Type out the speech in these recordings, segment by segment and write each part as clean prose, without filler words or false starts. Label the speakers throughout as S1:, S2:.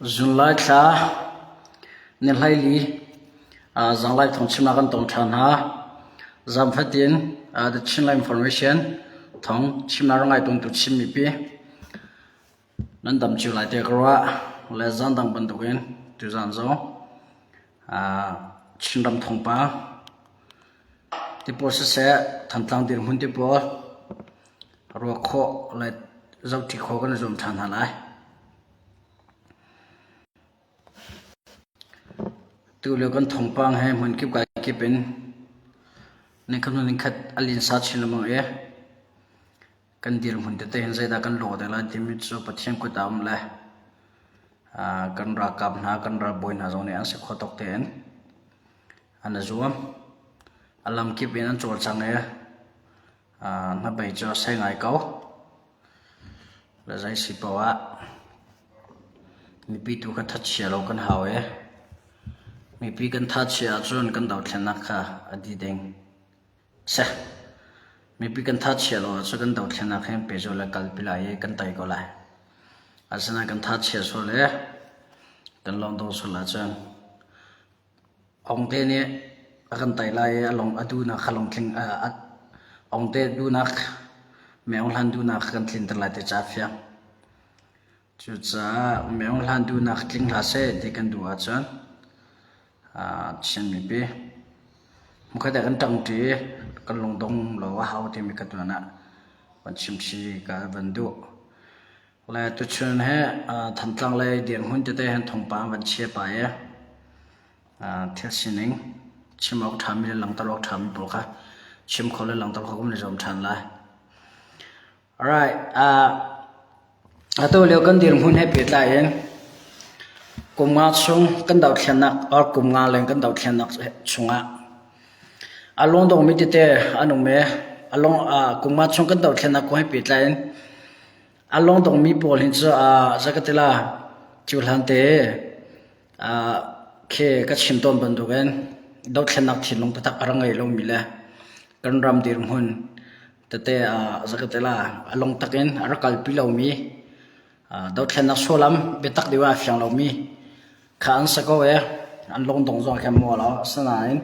S1: Zunlai tha nilhai li zanglai thong chimna kan tong than ha zamfatin the chinla information thong chimna rangai tung tu chimmi pi nan dam chu lai te kra le zan dang ban tuin tu zan zo chindam thong pa ti po se than tlang dir mun ti po ro kho le zau ti kho kan zum than ha lai tu lo kan thong pang hai mun ki ka ki pen ne kan ning khat alin sa chin mo e kan dir mun te hen zai da kan lo da la timit so pathian ko tam la kan ra kap na kan ra boy na zo ne an se khotok ten an zuam alam ki pen an chol chang e na bai cho sai ngai kau la zai si pawa mi pi tu ka that chia lo kan haw e mi pi kan that chia chon kan dau thlen na kha adi deng sa mi pi kan that chia lo chu kan dau thlen na khem pe zo la kal pila ye kan tai ko la asana kan that chia so le kan long do so la chan ong te ne akan tai la ye along adu na khalong thling ong te du na meong lan du na kan thlin tar la te cha fya chu cha meong lan du na tling la se te kan du a chan chen mi pe mukha da kan tang ti kan long dong lo wa hau te mi ka tu na ban chim chi ka ban du la tu chun he tham tlang le dian hun te te han thong pa ban che pa ye thil sining chim ok tham mi lang ta lok tham bo ka chim khol le lang ta khom le jom than la alright ato leo kan dir hun he pet la yen kum nga chung kan dau thlenak or kum nga leng kan dau thlenak chunga along dong mi te anung me along kum nga chung kan dau thlenak ko he pet la yen along dong mi pol hin cha zakatela chulhan te khe ka chim ton ban du gen dau thlenak thilong ta tak arangai long mi la kan ram dir hun te zakatela along takin arakal pilau mi dau thlenak solam betak diwa fyang lo mi khan sako e an long dong zong khem mo lo sanain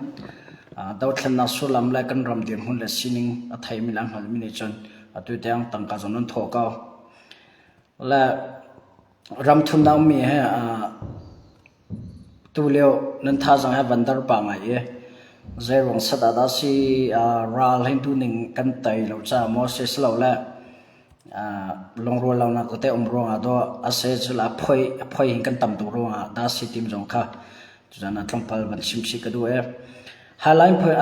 S1: dau thlenak solam la kan ram dir hun le sining a thai mi lang hal mi ni chon atu tang tangka zonon tho ka la ram thun naw mi he tu leo nan tha jang ha bandar pa ma ye zai rong sada da si ral hin tu ning kan tai lo cha moses lo la long ro lao na ko te ro nga do ase chula phoi hin kan tam tu ro nga da si tim jong kha jana tlampal ban sim si ka du e halain phoi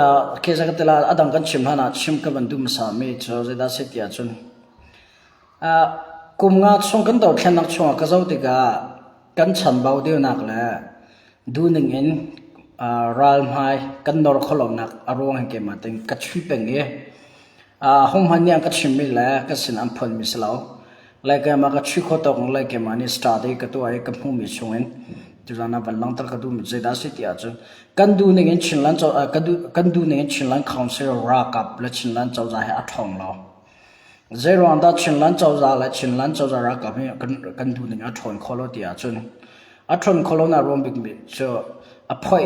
S1: ke jaga tela adang kan chim hana chim ka ban dum sa me cho je da se tia chun kum nga chung kan dor thlen nak chung ka zo ti ga kan chan bau de nak la du ning in ral mai kan nor kholom nak arong ke ma teng ka chui peng e hom hanyang ka chim mi la ka sin am phol mi slo like ma ka chui kho tong like ma ni start e ka to ai ka phu mi chungen jana balang tar ka du mi je da si tia chu kan du ning in chin lan chaw kan du ning in chin lan council ra kap la chin lan chaw za ha athong lo zero anda chin lan chaw za la chin lan chaw za ra kap kan du ning a thon kholo tia chun a thon kholo na rom big mi cho a phoi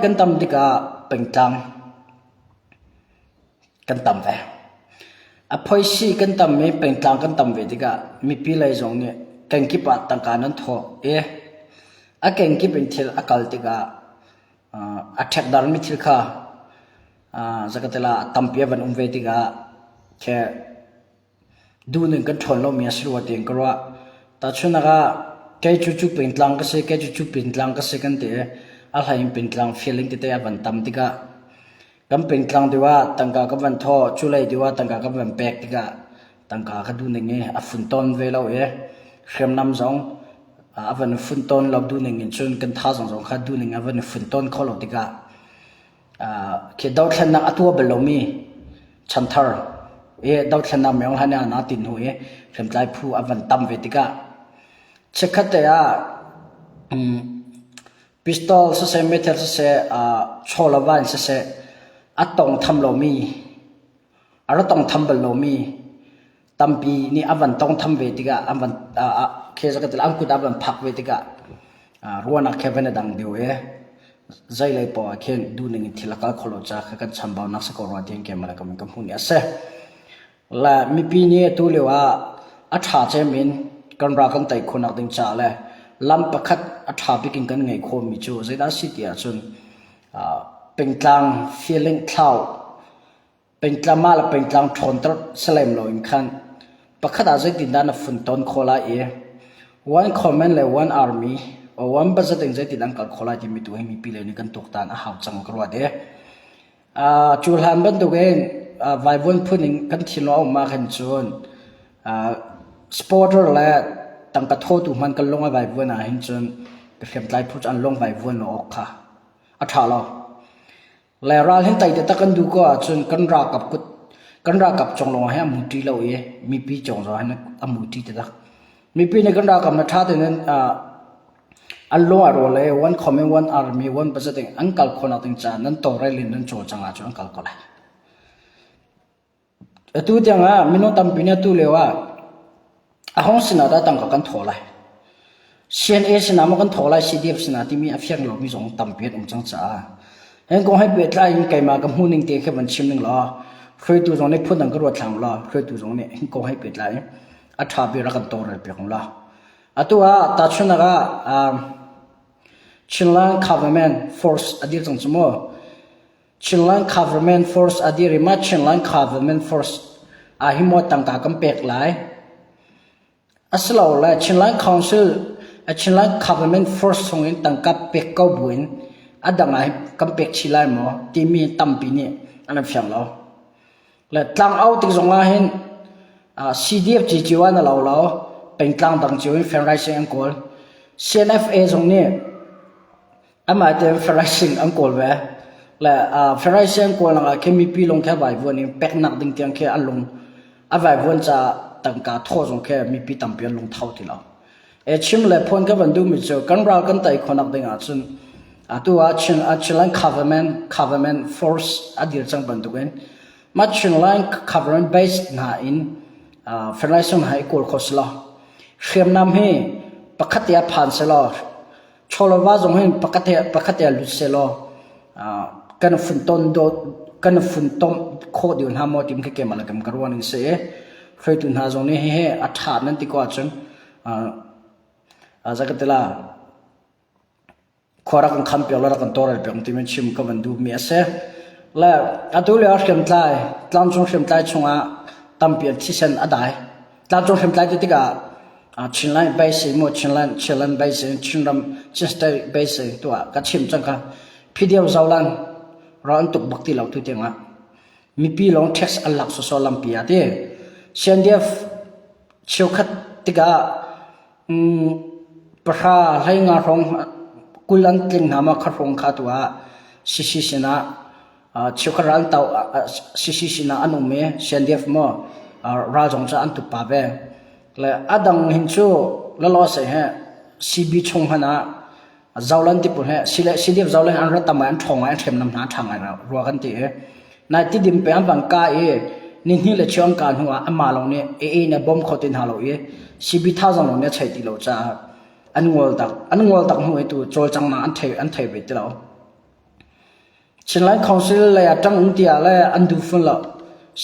S1: kan tam dika pengtang kan tam ve a phoi si kan tam me pengtang kan tam ve dika mi pi lai jong ne kan ki pa tang ka nan tho e a ken ki pen thil akal tika a thek dar mi thil kha zakatela tampia ban umve tika ke du ning kan thon lo mi asru teng karwa ta chuna ga kai chu pengtlang ka se kai chu pengtlang ka se kan te a haim pengtlang feeling te ban tam tika kam pengtlang diwa tangka ka ban tho chulai diwa tangka ka ban pek tika tangka ka du ning e a fun ton ve lo e khrem nam zong avan fun ton lo du ning in chun kan tha zong kha du ning avan fun ton kholo tika ke dau thlan nak atua belomi chanthar e dau thlan na meong hana na tin hu e khrem tlai phu avan tam ve tika chekhate pistol se metal se cholawan se atong tham lo mi ara tong tham bal lo mi ตัมปีนี่อวันต้องทำเวติกะอวันเคสกัตลอังกุดอวันพักเวติกะรัวนักแค่เป็นดังเดียวใจเลยปอเคนดูหนึ่งที่ละก็ขลุ่จากกันชัมบาวนักสกอร์ที่เกมอะไรก็มันก็พูดเนี่ยเสและมีปีนี้ตัวเลยว่าอัฐาเจมินกันรักกันแต่คนนักดึงจ่าเลยลำประคัดอัฐาไปกินกันไงโคมิจูใจด้านสิทธิ์จนเป็นกลาง feeling cloud เป็นกลางมาและเป็นกลางทนตรสเลมลอยขันประคัดอาจจะติดด้านฝุ่นต้นโคลาone comment เลย one army one budget ยังจะติดดังกับโคลาที่มีตัวให้มีปีเลยนี่กันตกตานอาหารจังกรวดจูฮันบันตัวเองไววอนพูดกันที่เราออกมาเห็นจนสปอร์ตและตั้งแต่โทษตัวมันกันลงไววอนเห็นจนเข็มไล่พูดอันลงไววอนออกค่ะอัฐาเราและเราเห็นแต่ตะกันดูก็จนกันรักกับจงลงให้มุตีเรามีปีจงเราให้นักมุตีแต่มีปีในกันรักกับนักท่าแต่นั้นอันลงอะไรเลย one comment one army one budget อันกัลคนอันจ้านั้นตัวเรลินนั้นโจจังอาจจะอันกัลก็เลยตัวเดียงมิโนตัมปีนี้ตัวเลวห้องสินาได้ตั้งกันโถเลยเชียนสินามันกันโถเลยซีดีเอฟสินาที่มีอภิยังหลบมีสองตัมปีองจังจ้าเห็นก็ให้เปิดไล่ยังไกลมากับหูนิ่งเตะแค่บัญชีนึงหรอเคยตัวตรงนี้พูดดังก็รวดทางหรอเคยตัวตรงนี้เห็นก็ให้เปิดไล่อัฐาบีรักันโตเลยเปียของเราตัวตาชนก็ชินลัง government force อดีตจังสมอชินลัง government force อดีตมาชินลัง government force หิมวัดต่างๆกันเปียกหลายสลาวเลยชินลัง council ชินลัง government force ส่งเงินต่างกับเปียกเก้าบุญดังไงกันเปียกชิลายมั้งที่มีตั้มปีนี้อันนั้นเพียงเราและตั้งเอาติดส่งมาเห็นCDF จีวันเราเป็นกลางดังจีวัน fundraising อังกฤษ CNFA ส่งนี้อามาเดิน fundraising อังกฤษเว้ยและfundraising อังกฤษเราแค่มีปีลงแค่ใบวันนี้เป็กนักดึงเตียงแค่อันลงใบวันจะตั้งการทั่วส่งแค่มีปีตั้มเปลี่ยนลงเท่าที่เราชิมเลยพ้นก็วันดูมิจฉากันเรากันแต่คนนักดึงจนตัวชินลัง government force อดีตจังบันดูกันมาชินลัง government based น่าอินfundraising ให้กอลโคสลาเขียนนำให้ประคัตยาผ่านเสลาชลวาจงให้ประคัตยาลุเสลากันฝุ่นต้นโดกันฝุ่นต้นโคดิวน์หามอติมแค่เกมอะไรกันกระวันนึงเสียเคยตุนหาจงนี้ให้อัฐานนั่นติกว่าจนจากนั้นละขอรักกันคำเปียกแล้วรักกันตัวอะไรเปียกที่มันชิมก็มันดูมีเสียและตัวเลี้ยงเขียนใจตอนจงเขียนใจชงตั้มเปลี่ยนที่เส้นอะไรตอนจงเขียนใจที่กาชินไลน์ใบเสียงชินไลน์ใบเสียงชินรำชินสเตย์ใบเสียงตัวก็ชิมจังกันพี่เดียวเจ้าลันเราอันตุกบักที่เราทุกอย่างมีพี่ลองเท็กซ์อันหลักสุดๆลำปีอาทิเช่นเดียวเชี่ยวขัดที่กาประชาให้งานของกุลันกินหามาขัดของข้าตัวสินะเชี่ยวขัดรันเตาสินะอันนู้นเมย์เช่นเดียวมั่วราจงจะอันตุกป่าเบ้และดังหินชูแล้วล้อเสียซีบีชงฮนะเจ้าลันที่ปุ่นซีเดียบเจ้าลันอันรัตมาอันทองอันเข็มน้ำหนาทางอะไรรัวกันที่นายที่ดิมไปอันบังกานี่เลยช่วงการหัวอันมาลงเนี่ยเนี่ยบอมเขาตินหาเราซีบีท่าจังลงเนี่ยใช้ที่เราจะอันงอลตักหัวตัวโจจังมาอันเทไปที่เราฉันไล่คอนซิลเลยจังอุ้งที่อะไรอันดูฟันเรา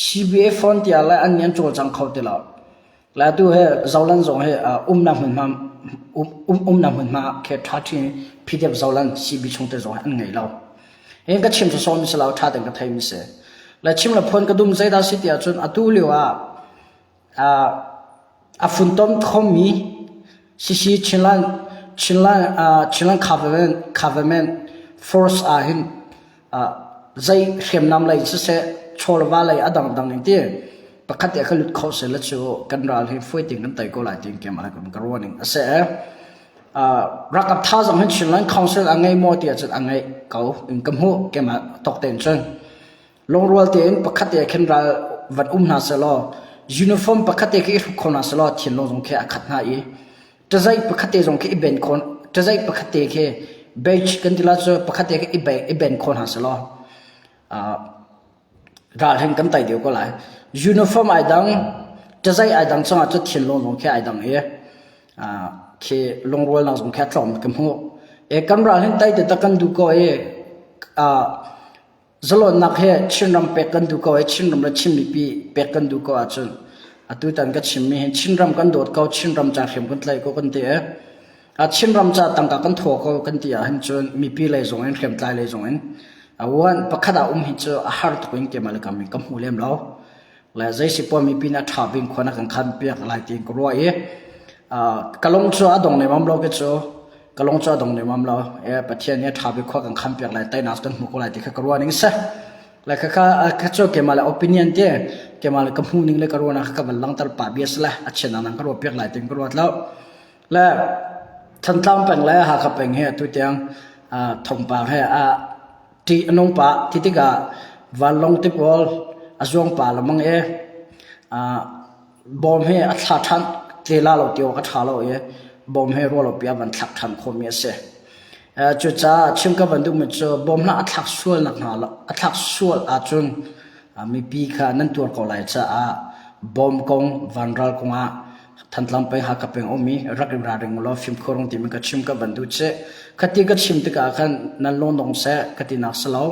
S1: CBA ฟอนที่อะไรอันนี้โจจังเขาที่เราแล้วตัวเจ้าลันส่งให้นำมันมาแค่ท่าที่พี่เดียบเจ้าลันซีบีชงเตส่งให้อันไงเราเองก็ชิมจะซ้อมมิสเราท่าแต่งก็ไทยมิสแล้วชิมแล้วพ้นก็ดุมใจดาสิที่จนตัวเลี้ยวฝุ่นต้นเขามีซีชินลัน government force เห็นใจเข้มน้ำเลยเสียโชว์ว่าเลยดังนี่ที่ประคัตยาขลุดเขาเสร็จแล้วชัวกันเราให้ฟื้นติงกันไต่ก็หลายติงเกมอะไรกันกระวนิ่งเสียรักกับท่าสังเกตชินลันคอนเซิลอังไงโมที่จะอังไงเขาอินกัมหูเกมตกเต็นจนลงรัวเตียนประคัตยาเข็นเราวัดนาเสลอยูนิฟอร์มประคัตยาที่ทุกคนนาเสลอที่ลงตรงแค่ขัดหน้าจะใจประคัตยาตรงแค่อีเบนคนจะใจประคัตยาแค่เบจกันที่ละจะประคัตยาแค่อีเบนคนนาเสลอเราเห็นกันไต่เดียวก็หลายยูนิฟอร์มไอ้ดัง จะใจไอ้ดังจังจะเทียนลงแค่ไอ้ดังแค่ลงรัวหลังสงแค่ตรอมกันหัวกันเราเห็นไต่แต่ตะกันดูก็จะลดนักเหชินรำเป็กกันดูก็ชินรำละชิมมีปีเป็กกันดูก็จนตุตันก็ชิมมีเห็นชินรำกันโดดก็ชินรำจากเข็มกันไล่ก็กันเตะชินรำจากตั้งกันถั่วก็กันเตะเห็นจนมีปีเลยส่งเห็นเข็มไล่เลยส่งเห็นวันประคดาหิจอาหารตัวเองเกี่ยมาเลยกันมีกำหูเลี้ยมเราและใจสิปมีปีนักทาบิงคนนักขันเปียกลายตีกรัวกะลงชัวดงในมัมเราก็ชัวกะลงชัวดงในมัมเราประเทศนี้ทาบิงคนขันเปียกลายใต้นักกันมุกลายตีกรัวนิ่งซะและข้าชัวเกี่ยมาเลย opinion เดียเกี่ยมาเลยกำหูนิ่งเลยกรัวนักกับบัลลังก์ตลปาเบียสละอัจฉริยะนักกรัวเปียกลายตีกรัวแล้วและทันตามเป็นแล้วหากเป็นเหตุตัวอย่างทงปากให้ที่น้องป่าที่ติกาวันลงติบอลอาจวงป่าละมังบอมให้อัฐทันเทลาเราเดียวก็ท่าเราบอมให้รัวเราเปียบันทักทันคมเยสจุดจ้าชิมกับบันดูมันจะบอมน่าอัฐส่วนหนักหนาละอัฐส่วนอาจงมีปีขานั่นตัวเขาไหลจ้าบอมกงวันรัลกงทันลำไปหากเป็นอมีรักริมราเริงเราฟิล์มโครงที่มันก็ชิมกับบันดูเจคติก็ชิมติกาขันนั่นลงดงเสคตินักสลาว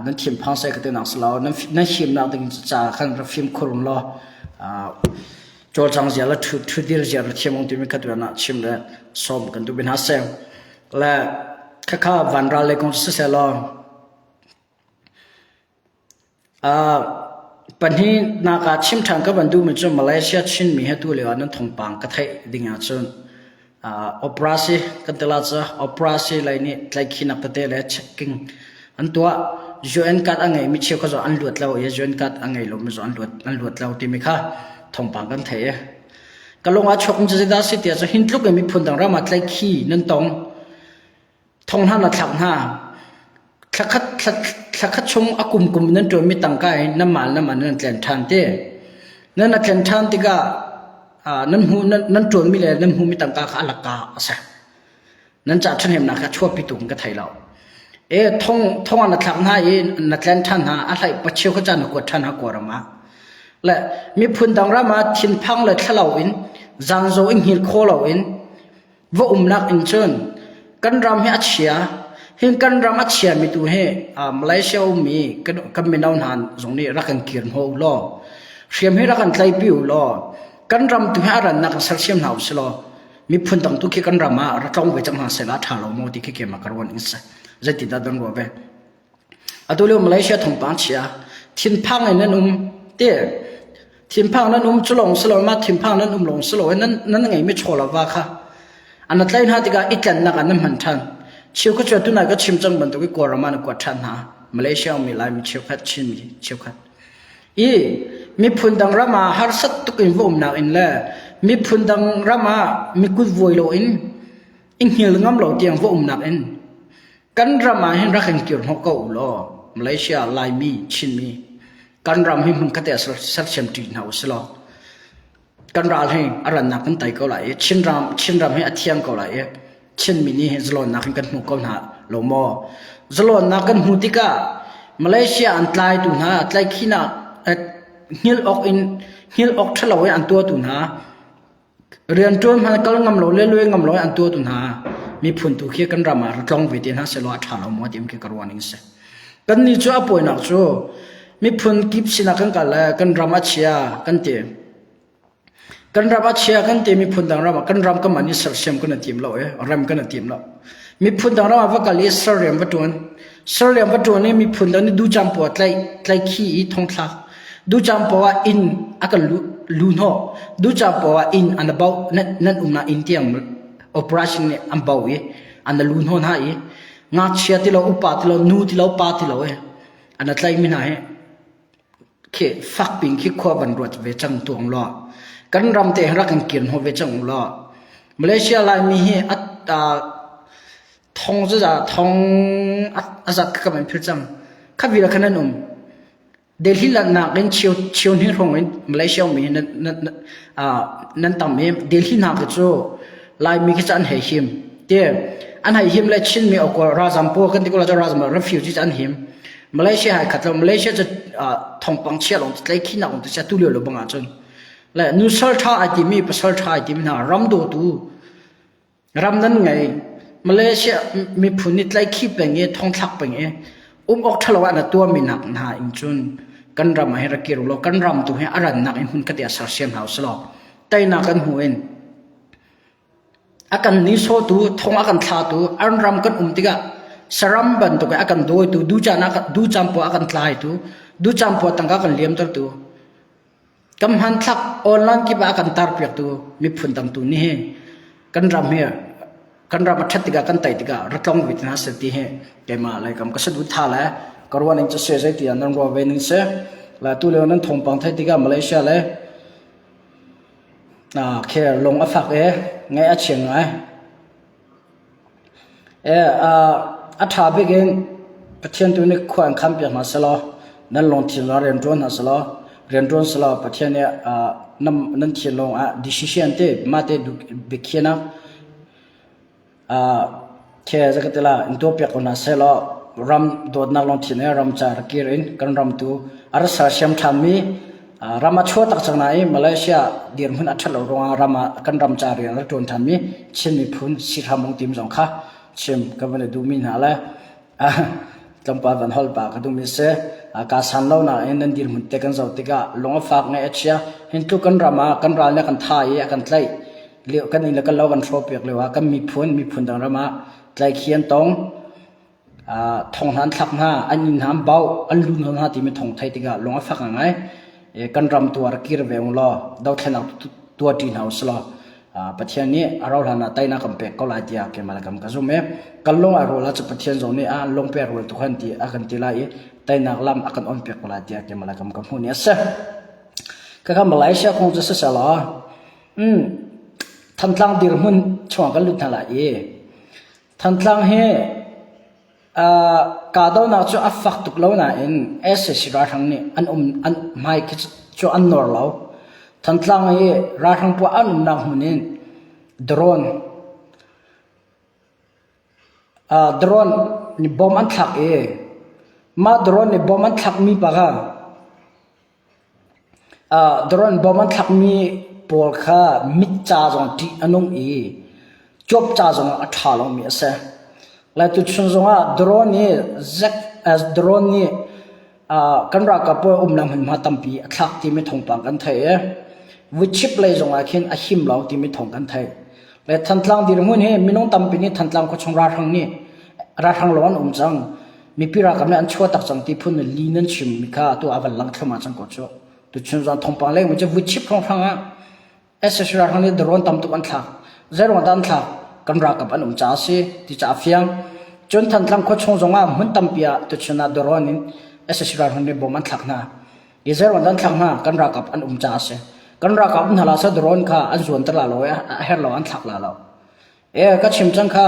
S1: นั่นชิมพังเสคตินักสลาวนั่นชิมนักดึงจ้าขันเราฟิล์มโครงเราโจลจังเสียแล้วทุดีเสียแล้วชิมองที่มันก็ตัวนั้นชิมเลยซ้อมกันดูเป็นหาเสียงและข้าวันรัลเลยคงเสียแล้วปัญหานักชิมทางกับบันดูมันจะมาเลเซียชิมมีให้ตัวเลยนั่นทงปังก็ไทยดิ่งอาจนoperasi kan telaja operasi lain ni tlai khina pate le checking an tua join card angai mi che ko zo an luat law ye join card angai lo mi zo an luat law ti mi kha thong pang kan the kalonga chok je da si tia zo hin tluk mi phun dang ra ma tlai khi nan tong thong han la thak na thakhat chung akum nan to mi tang kai na mal nan tlen than te nan na tlen than ti gaนั่นจวนมิเลยนั่นหูมิตังกาขาลักกาใช่นั่นจัดฉันเห็นนะครับชั่วปิตุงก็ไทยเราท่องอันนักหน้านักเล่นท่านหาอะไรปัจเจียวเขาจะนักกวดท่านหากวดมาและมีพื้นดังรามาทินพังเลยทะเลาอินจางโซอินหิลโคเราอินว่านักอินเชิญกันรำให้อัจฉริยะเห็นกันรำอัจฉริยะมีตัวให้มาเลเซียมีกันไม่นานหันตรงนี้รักกันเกียรติโฮล่อเสียมให้รักกันไตปิวล่อกันรำตัวให้อารันนักสักเสียมหาวสโลมีพื้นดังตัวขี้กันรำมาเราต้องไปจังหาเสลาทาเราโมติขี้เกี่ยมากระวันอินส์จะติดดันรัวไปตัวเรื่องมาเลเซียทงปังเชียทินพังไอ้นั่นเตี้ยทินพังนั่นจะลงสโลมาทินพังนั่นลงสโลนั่นไงไม่โชว์ละว่าค่ะอันนั้นไล่หาติกาอีกแล้วนักอันนั้นมันทันเชี่ยวก็จะตัวไหนก็ชิมจังบันตัวก็กลัวรามันกว่าทันหามาเลเซียมีลายมีเชี่ยวคัดชิมมีเชี่ยวคัดมีพื้นดังรามาฮาร์สัตตุกินวมนักอินเลยมีพื้นดังรามามีกุดวอยโลอินเหี่ยวงำโลเตียงวมนักอินกันรามาเห็นรักกันเกี่ยวกับเขาล้อมาเลเซียลายมีชินมีกันรามีมันก็แต่สักเชมตีนเอาสลอกันราให้อารันนักกันไตก็ไหลชินรามให้อธิยังก็ไหลชินมินี่ให้จลอนนักกันหูก็หนาโลมอจลอนนักกันหูติกามาเลเซียอันตรายตุนฮะอันตรายขี้นักฮิลออกทะเลาะอันตัวตุนฮะเรียนจนมันก็งำโลเลื่อยงำโลอันตัวตุนฮะมีผลตุเขียกันรามาลองวิธีนะเสลวะทาเราหมดยิ่งกี่กรวานิงเสกันนี่จ้าป่วยนักจ้ามีผลกิบสินักกันเลยกันรามาเชียกันเตะกันรามาเชียกันเตะมีผลดังรามากันรามก็มันนี่สักเสียมกันทีมเรารามกันทีมเรามีผลดังรามาว่ากันเลยสเรียมวัตถุนี่มีผลดังนี่ดูจำปวดไล่ขี้ทองทักดูจำปว่าอินอากันลูนโฮดูจำปว่าอินอันเบานั่นน่าอินเทียม operation เนี่ยอันเบาอันนั้นลูนโฮน่างัดเชียที่เราอุปาที่เรานูที่เราปาที่เราอันนั้นไล่ไม่ไหนแค่ฟักปิงแค่ขวบันรวดเวจังตัวงล้อกันรำเตะรักกันเกียนหัวเวจังล้อมาเลเซียลายมีอัตทองจะทองอาจักกับมันพิจังข้าวิลาขนาดนุ่มเดลิลนักเล่นเชียวนี่รงเล่นมาเลเซียมีนั่นตามมีเดลินักก็จะลายมีแค่อันเหหิมเดี๋ยอันเหหิมเลยชินมีออกราซัมโปกันที่ก็เราจะราซัมรีฟิวจีอันหิมมาเลเซียให้ขัดเรามาเลเซียจะทองปังเชียลงไล่ขี้หนักจะตุเลียวหรือบังอาจน และนูเซอร์ท่าไอติมีภาษาไทยติมหารำโดตูรำนั้นไงมาเลเซียมีผู้นิดไล่ขี้เป็นเงี้ยท้องทักเป็นเงี้ยออกทะเลาะนะตัวมีหนักนะอิงจุนกันรำให้รักเกลุโลกันรำตัวให้อารันนักอินหุ่นกระเดียสารเสียมหาวสลอแต่นักกันหัวเองอากันนิโซตูท้องอากันท่าตูอันรำกันติกะสรัมบันตัวอากันโดยตูดูจานักดูจำปออากันทลายตูดูจำปอตั้งกันเลี้ยมตัวตูกำหันทักออนไลน์ที่บ้ากันตาร์เปียกตูมีผลตั้งตูนี่กันรำเฮียกันรำมาชัดติกากันไตติการัตลองวิทนาสติเฮเกมาอะไรกำก็สุดท้ายแล้วกรวันนี้จะเสียใจที่อันนั้นรอเวนิสเซ่แล้วตัวเรื่องนั้นทงปังไทยติกามาเลเซียเลยแค่ลงอัฟฟักไงอาเชียงไงอัฐาเบกินประเทศตัวนี้ควรคำเปียกมาสลอนั่นลงที่เราเรียนรู้นะสลอเรียนรู้สลอประเทศเนี่ยนั่นที่ลงdecision เตมาเตดูเบกีนะเทจะก็ตละอินตัวเปียกคนนั้นเสลอรำโดดนักลงที่เนี่ยรำจาระกีรินกันรำตัวอารัสเชียมทำมีรามาชัวตักจากไหนมาเลเซียเดียร์หุ่นอัจฉริยะรามากันรำจารีนักโดนทำมีเช่นมีพุ่นสิทามงติมสองข้าเช่นก็วันดูมินหาเลยจำปาวันฮอลปากก็ดูมิเสกาสันเล่าหน้าเอ็นนั่นดีร์หุ่นเตกันเจ้าติกาลงฝากในเอเชียเห็นทุกกันรามากันราเนี่ยกันท่ายกันไล่เลี้ยวกันนี่แล้วกันเล่ากันโชว์เปียกเลยว่ากันมีพุ่นดังรามาไล่เขียนตรงทองหันทักหน้าอันยินหามเบาอันลุนหันหน้าที่มีทองไทยติกาลงฝากยังไงกันรำตัวรักกีรเวงล้อดาวเทนักตัวจีนเฮาส์ล้อประเทศนี้เราหน้าไต้นักกัมเปกก็ลายเดียกมาละกัมก็ซุ่มกันลงอารมณ์ละจะประเทศตรงนี้ลงเปรย์ทุกคนที่อากันที่ไล่ไต้นักลำอากันอ่อนเปกก็ลายเดียกมาละกัมก็หุ่นเนี่ยเสียก็มาเลเซียคงจะเสียละทันทางดีร์หุ่นช่วงกันลุดนั่นแหละทันทางเฮกาดาวนักจะอัฟฟักตุกเลาหน้าเองเสียราทังนี้อันไม่คิดจะอันนอร์เลาทันทางเฮราทังพวกอันนักหุ่นนี้ดรอนนี่บอมอันทักมาดรอนนี่บอมอันทักมีปะกันดรอนบอมอันทักมีปอลค่ามิดจ้าจงที่อันนงจบจ้าจงอัฐาลงมีเสแล้วทุกช่วงจังดรอนนี่ดรอนนี่กันรักกับพวกนำมันมาตั้มปีทักที่ไม่ทงปังกันไทยวิชิปเลยจังเข็นอาหิมเหล่าที่ไม่ทงกันไทยและทันทางดีร์มุ่นมีน้องตั้มปีนี้ทันทางก็ชงราทังนี่ราทังล้วนจังมีพิรากับเนี่ยอันชัวตักจังที่พุ่นลีนันชิมมีค่าตัวอาวันหลังเข้ามาจังก็ชัวทุกช่วงจังทงปังเลยมันจะวิชิปของทางราทังนี่ดรอนตั้มตัวอันทักเจอวันอันทักกันรักกับอันจ้าสิที่จ้าเฟียงจนทันทางก็ชงจังมันตั้มปีทุกช่วงดรอนนี่ราทังนี่บ่มันทักนะยิ่งเจอวันอันทักนะกันรักกับอันจ้าสิกันรักกับนั่นละสัตว์ร้อนข้าอันส่วนตลาดเราเฮเราอันทักละเราก็ชิมจังข้า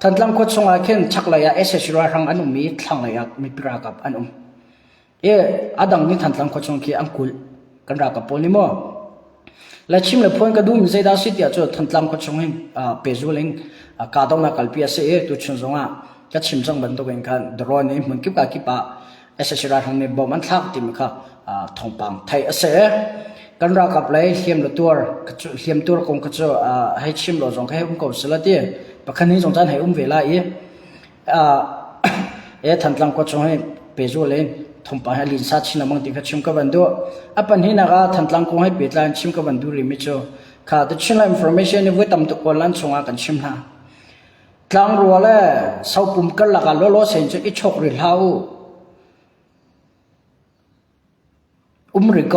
S1: ทันทางก็ชงอาเข็นชักเลยราทังอันมีทังเลยมีพิรากับอันอดังนี่ทันทางก็ชงขี้อังคุลกันรักกับปนิโมและชิมเลยพอนก็ดูมีใจดาสิที่อาจจะทันทางก็ชงเปซูลิงกาดองนักกัลปีเสียตัวชงจงก็ชิมจังบันตัวเองกันดรอนนี่มันคิดกับคิดปะราทังนี่บ่มันทักที่มีข้าทองปังไทยเสียกันรักกับเลยเขียมตัวเขียมตัวคงก็จะให้ชิมเราจงให้ก็สลัดเดียปะคันนี้จงจันให้เวลาทันทางก็จงให้เปจูเลยทงปังให้ลินซัดชินมังติก็ชิมกับบันดูปันนี้นะครับทันทางก็ให้เปิดร้านชิมกับบันดูริมิโจข้าจะชิมละอินโฟเมชันนี่ไว้ตามตัวร้านจงกันชิมนะทางรัวเลยสาวปุ่มกันละกันล้อเส้นจะอิชกริลาวริโก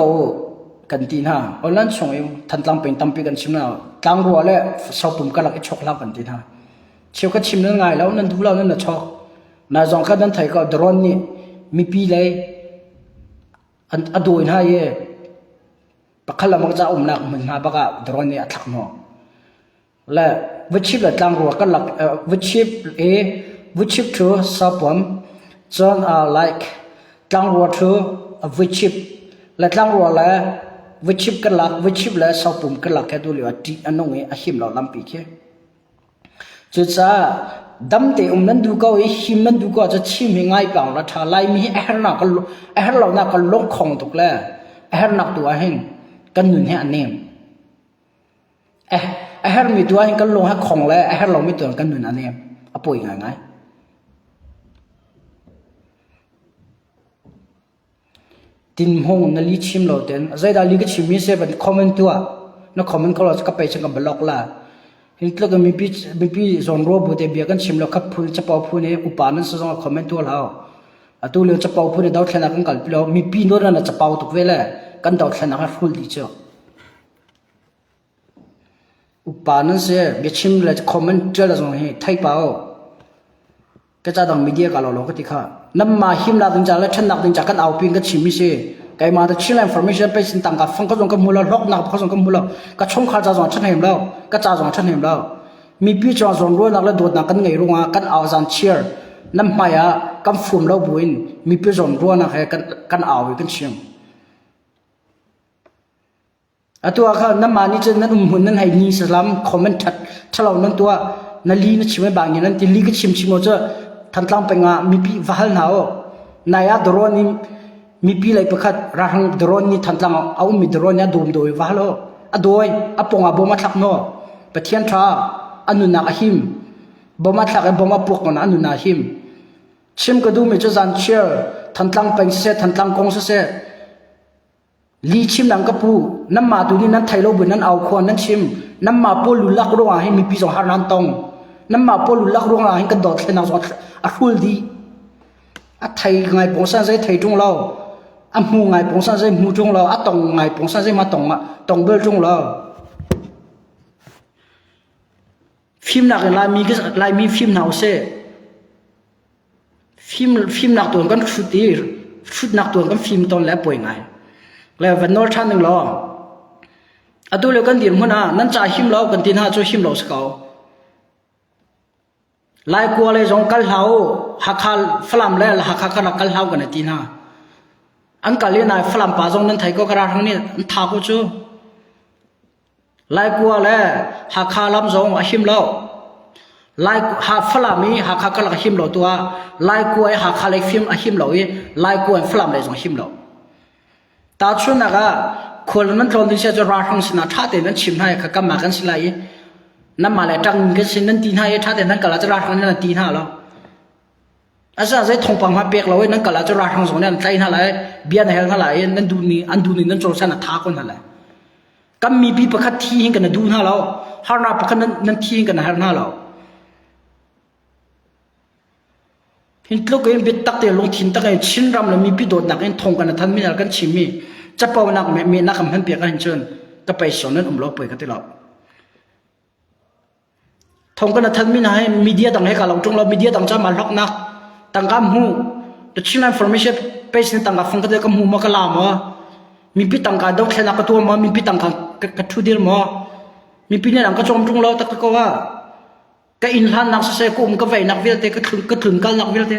S1: กันตีน่าอันนั้นส่งเองทันตามเป็นตามปีกันชิมน่ะกลางรัวเลยสอบปุ่มกันหลักชกเล่ากันตีน่าเชี่ยวก็ชิมนั่งไงแล้วนั่นดูแล้วนั่นน่ะชกนายจงกันนั่นไทยก็ดรอนนี่มีปีเลยอันดูอินให้ปักขลังมังจะนักมันหาบักดรอนนี่อัดหนอและวิชิปเลยกลางรัวกันหลักวิชิปวิชิปทูสอบปุ่มจนlike กลางรัวทูวิชิปและกลางรัวเลยวิชิปกันหลักวิชิปเลยสาวปุ่มกันหลักแค่ดูเลยว่าที่อันนู้นอาหิมเราลำปีแค่จุดจ้าดำเตะนั้นดูก็หิมนั้นดูก็จะชิมง่ายเปล่าละท่าไล่มีแอร์นักเรานักก็ลงของตุกแล้วแอร์นักตัวเฮง
S2: กันหนุนให้อันเนมไอ้เฮมีตัวให้กันลงให้ของแล้วไอ้เฮลงไม่ตัวกันหนุนอันเนมเอาป่วยยังไงตินหงนั่นลิชิมเราเต็นใจดาลิก็ชิมมีเสียเป็นคอมเมนต์ตัวนักคอมเมนต์เขาเราจะก็ไปเช็คกับบล็อกละเห็นแล้วก็มีพี่จอนโรบุเตเบียกันชิมเราขับพูนจะเป่าพูนเนี่ยอุปานั้นส่งคอมเมนต์ตัวเราตัวเลี้ยวจะเป่าพูนเนี่ยดาวแค่นั้นกันกันเรามีพี่โน้ตนั้นจะเป่าตุกเวล่กันดาวแค่นั้นก็ฟูลดีเจ้าอุปานั้นเสียเบียชิมเลยจะคอมเมนต์เจอแล้วส่งให้ไทยเป่าก็จะต้องมีเดียกับเราก็ที่ข้าน้ำมาหิมนักดึงจากและฉันนักดึงจากกันเอาพิงก็ชิมิเช่ไกมาแต่ชิลอินฟอร์เมชันไปสินต่างกับฟังก็ส่งกับมูลล็อกนักเขาส่งกับมูลก็ช่องขาจะส่งฉันเห็นแล้วก็จะส่งฉันเห็นแล้วมีพี่จอส่งรู้นักและโดดนักกันไงรู้ว่ากันเอาจันเชียร์น้ำมาอ่ะกันฝุ่มแล้วบุญมีพี่จอรู้นักให้กันเอากันเชียงตัวเขาน้ำมานี่จะนั่นหุ่นนั่นให้นี่สลัมคอมเมนต์ถ้าเรานั่นตัวนั่นลีนั่นชิมไม่บางอย่างนั้นที่ลีก็ชิมโมจะทันตามไปงามีพี่วัลหนาวนาย่าดรอนี่มีพี่เลยประคัดร่างดรอนี่ทันตามเอามีดรอนี่ดูมโดยวัลโดยปงบ่มาทักโน่ไปเทียนทราอันนุนักหิมบ่มาทักบ่มาปลุกมันอันนุนักหิมชิมก็ดูมีจะจันเชียร์ทันตามไปเสทันตามกงเสลีชิมนังกปูน้ำมาตัวนี้นั้นไทยโลบุนั้นเอาควรนั้นชิมน้ำมาปูลุลักรัวให้มีพี่สองฮารันตงน้ำมาปูลุลักรัวให้กันดอดเส้นเอาอัดฟูลดีอัดไทยไงปงสันใจไทยจงเราอันมูไงปงสันใจมูจงเราอัดตงไงปงสันใจมาตงเบลจงเราฟิล์มหนักลายมีก็ลายมีฟิล์มหนาวเซ่ฟิล์มหนักตัวกันชุดหนักตัวกันฟิล์มตอนแล้วป่วยไงแล้ววันนอร์ท่านหนึ่งล้อตัวเลี้ยกันเดียร์มันนั่นจ่าหิมล้อกันตีน่าจะหิมล้อสกาวลายกัวเลยจงกัลเฮาหักขาฟลัมแล้วหักขากันกัลเฮากันตีน่าอันกัลเลียนายฟลัมป้าจงนั้นไทยก็กระทั่งนี้ท้ากูจูลายกัวเลยหักขาลำจงหิมล้อลายหักฟลัมมีหักขากันหิมล้อตัวลายกัวหักขาเลยฟิล์มหิมล้อลายกัวฟลัมเลยจงหิมล้อตาชุนนักคนนั้นตอนที่จะรักทั้งสินะท่าเต้นนั้นชิมให้ข้าก็มากันสิไรน้ำมาเลยจังกันสินั้นตีนให้ท่าเต้นนั้นก็ละจะรักทั้งนั้นตีนให้เราอาจารย์จะทงปังมาเปียกเราเว้ยนั้นก็ละจะรักทั้งสองนั้นใจนั่นแหละเบียนให้นั่นแหละนั้นดูนี่อันดูนี่นั้นโจรสนัดท่าคนนั่นแหละก็มีปีประคัดที่กันนะดูหน้าเราฮาราประคัดนั้นที่กันนะฮาราเราหินลูกเอ็มบิดตักเตะลงทิ้งตักเอ็นชินรำแล้วมีปีโดดหนักเอ็นทงกันนะท่านมีอะไรกันชิมีจะเป่านักมีนักคำพันเปียกันเชิญก็ไปสอนนั้นเราเปิดกันที่เราทงกันนะท่านมีนายมีเดียต่างให้กับเราจงเรามีเดียต่างจะมาล็อกนักต่างกันหูแต่ชินอินฟอร์เมชั่นไปสิ่งต่างกันฟังกันได้กับหูมากลามอ่ะมีปีต่างกันดอกแค่นักตัวมามีปีต่างกันกระทุดิลมามีปีเนี่ยต่างก็จงจงเราตะก็ว่าก็อินทันนักเสกก็ไปนักวิลเตก็ถึงกันนักวิลเต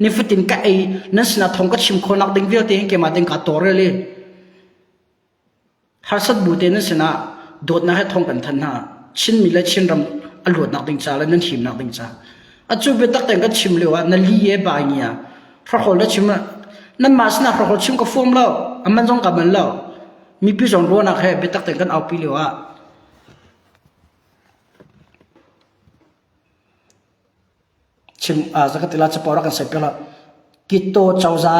S2: นี่ฟิตินก็ไอ้นั่นสินะทงก็ชิมคนนักดึงวิลเตให้แกมาดึงกัดตัวเลยฮาร์สัตบูเตนั่นสินะโดดนะให้ทงกันทันฮะชินมีและชินรำอรวดนักดึงจ้าและนั่นหิมนักดึงจ้าอาจูเบตักแต่งก็ชิมเลยว่านั่นลีเย่บางอย่างพระคนแล้วชิมนั่นมาสินะพระคนชิมก็ฟ้องแล้วมันจงกับมันแล้วมีพี่จงรู้นะแค่เบตักแต่งกันเอาไปเลยว่าชิมสักทีละจะปอรักกันเสร็จไปแล้วกิโตเจ้าจ้า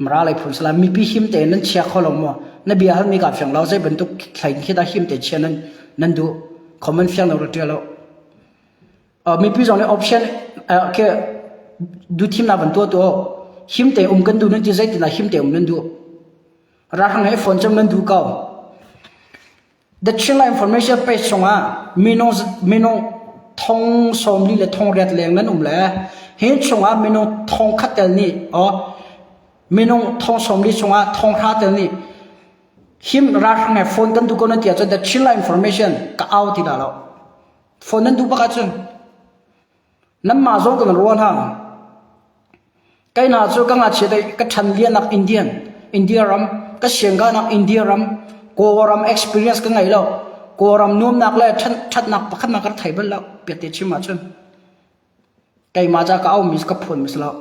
S2: มาอะไรผลสลามีพี่หิมเตนั่นเชียร์เขาลงมานั่นเบียร์มีกับฝั่งเราใช้บรรทุกใครคิดได้หิมเตเชียร์นั่นดูคอมเมนต์ฝั่งเราเดียวแล้วมีพี่จงในออปชั่นแค่ดูทีมน่าบรรทุกตัวหิมเตกันดูนั่นที่ใช้ติดละหิมเตนั่นดูร้านให้ฝนจำนั่นดูเก่า The China information page ส่งมีน้องทองสมลีและทองเรียดแรงนั้นเลยเห็นช่วงมีน้องทองคัดเตลนี่มีน้องทองสมลีช่วงทองคัดเตลนี่หิมรักไงโฟนกันดูกันนั่นที่จะ The China information ก็เอาที่ละแล้วโฟนนั้นดูปะกันนั่นมาส่งกันรัวนะใครน่าจะกันอาจจะได้ก็ทันเลียนนักอินเดียรัมก็เสียงกันนักอินเดียรัมกูรัม experience กันไงแล้วกูรำนุ่มนักเลยชัดนักประคันนักไทยบ้านแล้วเปียกชิมาชนไก่มาจากเอามิสกับผลมิสแล้ว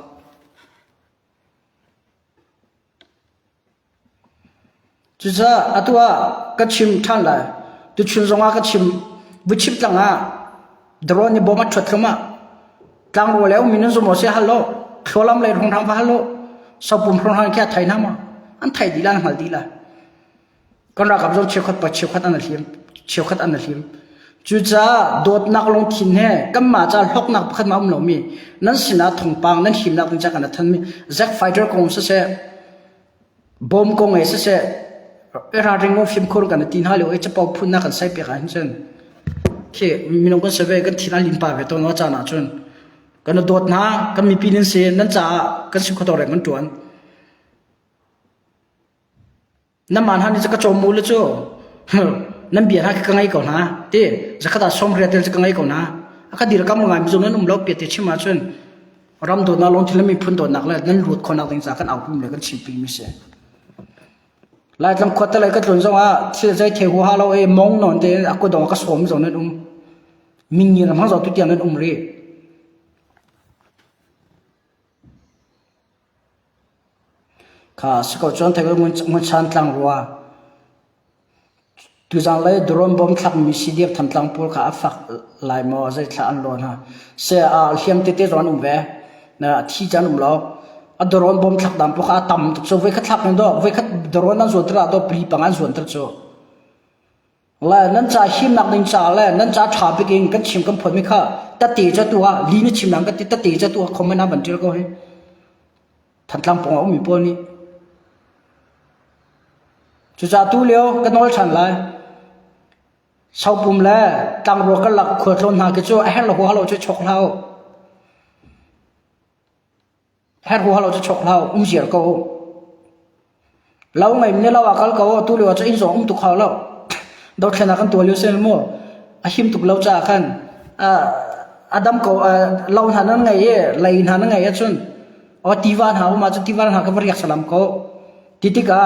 S2: จุดอัตัวก็ชิมท่านเลยตุชุนสงก็ชิมวิชิปตั้งดรอนนี่บ่มาชุดเข้ามาตั้งรัวแล้วมีนั่นสมมติฮัลโหลโคลัมเลยของทางฮัลโหลสอบปุ่มของทางแค่ไทยน้ำมันอันไทยดีละหัลดีละก็รักกับจงเชี่ยวขัดปัดเชี่ยวขัดอันนั้นทีมเชี่ยวขัดอันนั้นทีมจุดโดดนักลงทินเฮ่ก็มาจะลกนักขัดมาเรามีนั่นสินะทงปังนั่นทีมนักจากกันท่านมีแจ็คไฟเตอร์กงเสียบอมกงเสียราเริงงฟิล์มโครกันตีนฮัลโหลจะเป่าพุ่นนักกันใส่เปียกันจนเคมีน้องกันเสวยกันทีนั้นลิมปาเวตัวน้อจานาจนกันโดดนะกันมีปีนินเสียนั่นจ้ากันสิขตัวแรงกันจวนน้ำมันฮันนี่จะกระโจมมูลจู่นั่นเบียร์ฮักกังไงก่อนนะเต้จะขัดสมเรียนจะกังไงก่อนนะอาคดีรักมึงไงมิจฉานั่นเราเปียติชิมาจนรำโดดน่าลงที่เรามีพุ่นโดดหนักเลยนั่นหลุดคนนักติงจากกันเอาพุ่มเลยกันชิมปีมิเสียหลายคำขวัญอะไรก็จนว่าที่ใจเทหัวเรามองนอนเต้อากูดองก็สวมจนนั่นมิงยืนลำพังจอดตุกอย่างนั่นรีข้าสกอตจนเทก็มันชันตังรัวดูจังเลยดรอนบอมทักมีสีเดียบทำตังปูข้าฝักลายมอใจทะอันโลนะเสียเขียมเตะร้อนเวนะที่จันเราดรอนบอมทักดำปูข้าต่ำตุกโซเวคัดทักนั่นดอกเวคัดดรอนนั่นส่วนตระดอกปรีปังอันส่วนตระโซแล้วนั่นจะหิมนักดินจ่าแล้วนั่นจะชาไปกินกันชิมกันผลไม่ค่ะตัดตีจะตัวลีนชิมนังกันตัดตีจะตัวคอมเมน่าบันเทิงก็ให้ทันตังปงเอามีปนี่จุดจ่าตู้เลี้ยวกันนอลฉันเลยชาวปุ่มแล้วตั้งรัวกันหลักขวดลนหากิจวัตรให้เราหัวเราจะฉกเราให้หัวเราจะฉกเราเสียก็เราไงเนี่ยเราอาการก็ตู้เลี้ยวจะอินสองตุกเขาแล้วดอกแค่นักกันตัวเลี้ยวเส้นมั่วหิมตุกเราจะกันดัมก็เราหานั่งไงไหลหานั่งไงจนตีวานหามาจะตีวานหาก็บริยาสลัมก็ที่ก็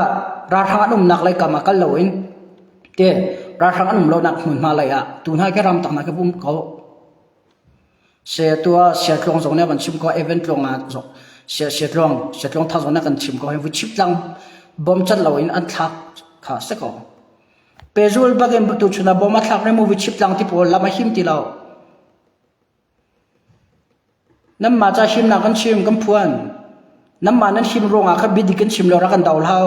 S2: ราชานุ่มนักเลยกับมากันเราเองเดี๋ยราชานุ่มเราหนักหนุนมาเลยตัวนั้นแค่รำต่างนักกับผมเขาเสียตัวเสียตรงส่งเนี่ยมันชิมก็เอเวนต์ลงเสียตรงท่าส่งเนี่ยกันชิมก็ให้วิชิปลังบอมจัดเราเองอันทักขาสักก็เปรูลบักเอ็มตัวชนะบอมมาทักเนี่ยมูวิชิปลังที่พอละมาหิมที่เราน้ำมาจะหิมนักกันชิมกันพวนน้ำมานั้นหิมรงอ่ะครับบิดกันชิมเรารักกันดาวเท้า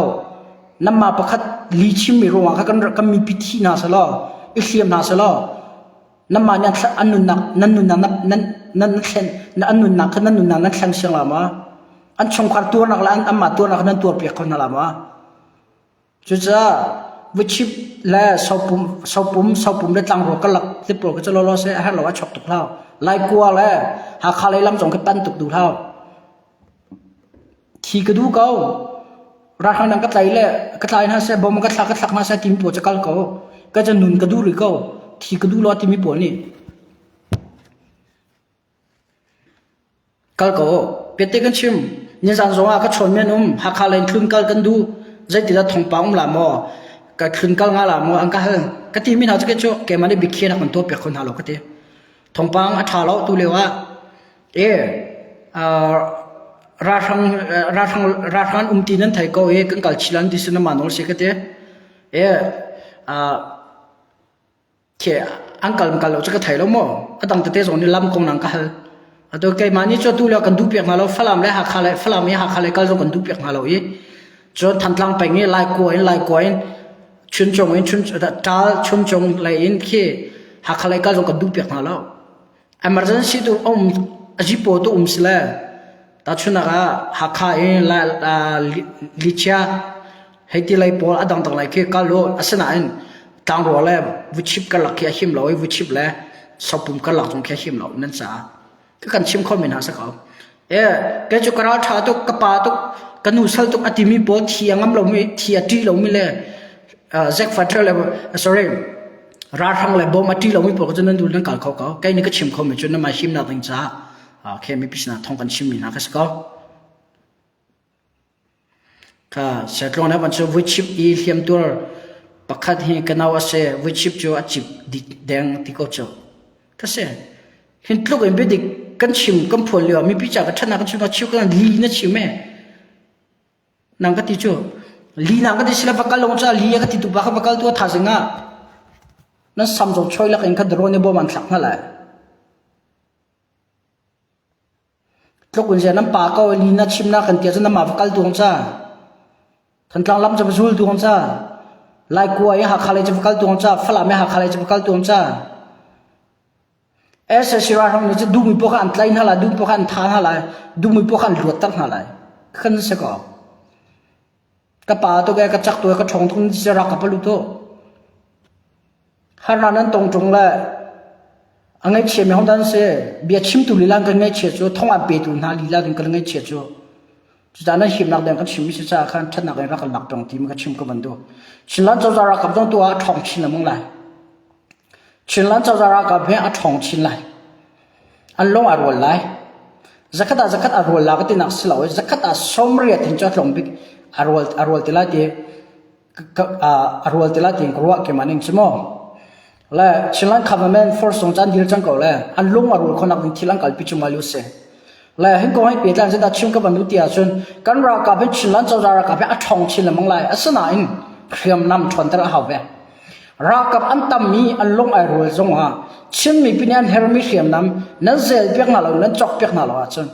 S2: น้ำมาประคัดลีชิมมีรงอ่ะครับกันมีพิธีนาสละอิสลามนาสละน้ำมาเนี่ยอันนุนนักนั่นนุนนักนั่นเช่นอันนุนนักนั่นนุนนักนั่นเช่นเสียงละมาอันชงขัดตัวนักละอันมาตัวนักนั่นตัวเปียกคนละมาจุดจ้าวิชิปและสาวปุ่มได้ตั้งรัวกันหลักที่ปลุกก็จะล้อเสียให้เราว่าชกตุกเท้าไล่กลัวแล้วหาคาเลยลำสองก็ปั้นตุกดูเท้าที่กระดูกเขาราคานั้นก็ใจเลยก็ใจนะเสียบอมก็สักมาเสียทีมปวดจะกัลเขาก็จะหนุนกระดูหรือเขาที่กระดูรอที่มีปวดนี่กัลเขาเปียเตกันชิมเนี่ยสังสงฆ์ก็ชนเมียนุ่มหาคาเลยคืนกัลกันดูใจติดจะทงปังละมอก็คืนกัลงาละมออังกาลก็ที่มีหน้าจะเกิดโจแกมันได้บิดเคียนคนตัวเปียกคนหาเราก็เตะทงปังอัฐาเราตัวเลว่าราชันตีนั้นไทยก็กันกัลชิลันดิสนมาโนลเสกเตเขอังกัลเราจะก็ไทยแล้วมั้งก็ตั้งแต่ส่งนี่ลำกงนังกัลตัวแกมันนี่จะตัวเลกันดูเปียกมาเราฝรั่งเลยหาคาเลยฝรั่งไม่หาคาเลยกัลจะกันดูเปียกมาเราจนทันลังไปงี้ไล่กวนชุนจงจ้าชุนจงไล่ขี้หาคาเลยกัลจะกันดูเปียกมาเรา emergency ตัวจีโปตัวสิเลยแต่ชุนก็หาคาลิเชียให้ที่ไล่ปอลดังต่างไล่ขี้กัลโลอาศัยต่างรัวเลยวิชิปกัลลักขี้หิมเราวิชิปเลยสอบปุ่มกัลลักจงขี้หิมเรานั่นจ้าก็กันชิมข้อมีหาสักเอาแกจะกระทาตุกกระปาตุกกันนูสัลตุกอติมีปอเทียงเราไม่เทียตีเราไม่เลยแจ็คฟัตเตอร์เลยsorry ราทังเลยบอมาตีเราไม่ปอก็จะนั่นดูนั่งกัลเขาแกนี่ก็ชิมข้อมีจนนั่นมาชิมนักตั้งจ้าแค่ไม่พิจารณาท่องกันชิมมีนะก็สักเอาค่ะเสร็จแล้วนะวันนี้วิชิปอีเลียมตัวปักขัดให้กันเอาเสียวิชิปจะอาชีพแดงที่เขาจะก็เสียเห็นลูกเอ็มบีดิกันชิมกันผลเลยมีพิจารณากันชนะกันชิมกันชิมกันลีนั่นชิมไหมนั่งก็ที่จู่ ลีนังก็ได้ศิลปะกัลลงจ้าลีก็ติดตุบะก็กัลตัวท่าสิงะนั่นสามจงช่วยละกันก็ดรอนในบ่มันสักนั่นแหละทุกคนเสียน้ำปากก็ลีนัดชิมนักกันเตียจะน้ำมากัลตัวจ้าทันกลางล้ำจะไปสู้ตัวจ้าไล่กลัวยังหักอะไรจะไปกัลตัวจ้าฝรั่งไม่หักอะไรจะไปกัลตัวจ้าเอสสิราทำนี่จะดูมีพวกอันไลน์นั่นแหละดูพวกอันทานนั่นแหละดูมีพวกอันหลวดตั้งนั่นแหละขึ้นเสกกระป๋าตัวแกกระจักตัวกระชงทุ่งจะรักกับปลุกตัวฮารานั้นตรงจงเลยอันไงเชี่ยไม่ห้องดันเสียเบียชิมตุลีลังกันไงเชี่ยจูท่องอันเปิดตุนหาลีลาดึงกันไงเชี่ยจูจุดนั้นหิมนักเดินกันชิมมิสซาขันทันนักเดินรักกันหลักตรงที่มันก็ชิมกับมันดูชินลันเจ้าจะรักกับตัวท่องชินละมึงเลยชินลันเจ้าจะรักกับเพื่อนท่องชินเลยอันลงอารมณ์เลยzakatอารมณ์ละก็ตินักสิลาวzakatสมรีถึงจะลงบิกอารมณ์ที่ละที่อารมณ์ที่ละที่กลัวเกี่ยมันเองใช่ไหมและชิลันคาร์เมนฟอร์สงจันดีจังก็เลยอันลงอารมณ์คนนักที่ลังกัลปิจุมาลุเซ่และเห็นก็ให้เปลี่ยนจากชิมกับมนุษย์ที่อาจนกันรักกับเป็นชิลันเจ้ารักกับเป็นท่องชินละมังเลยอาศัยเขียมนำชนแต่ละหาวเวรักกับอันตามีอันลงอารมณ์จงฮะชินมีเป็นอันเฮร์มิเขียมนำนั่นเซลเปียกนาลนั่นจอกเปียกนาลอาจน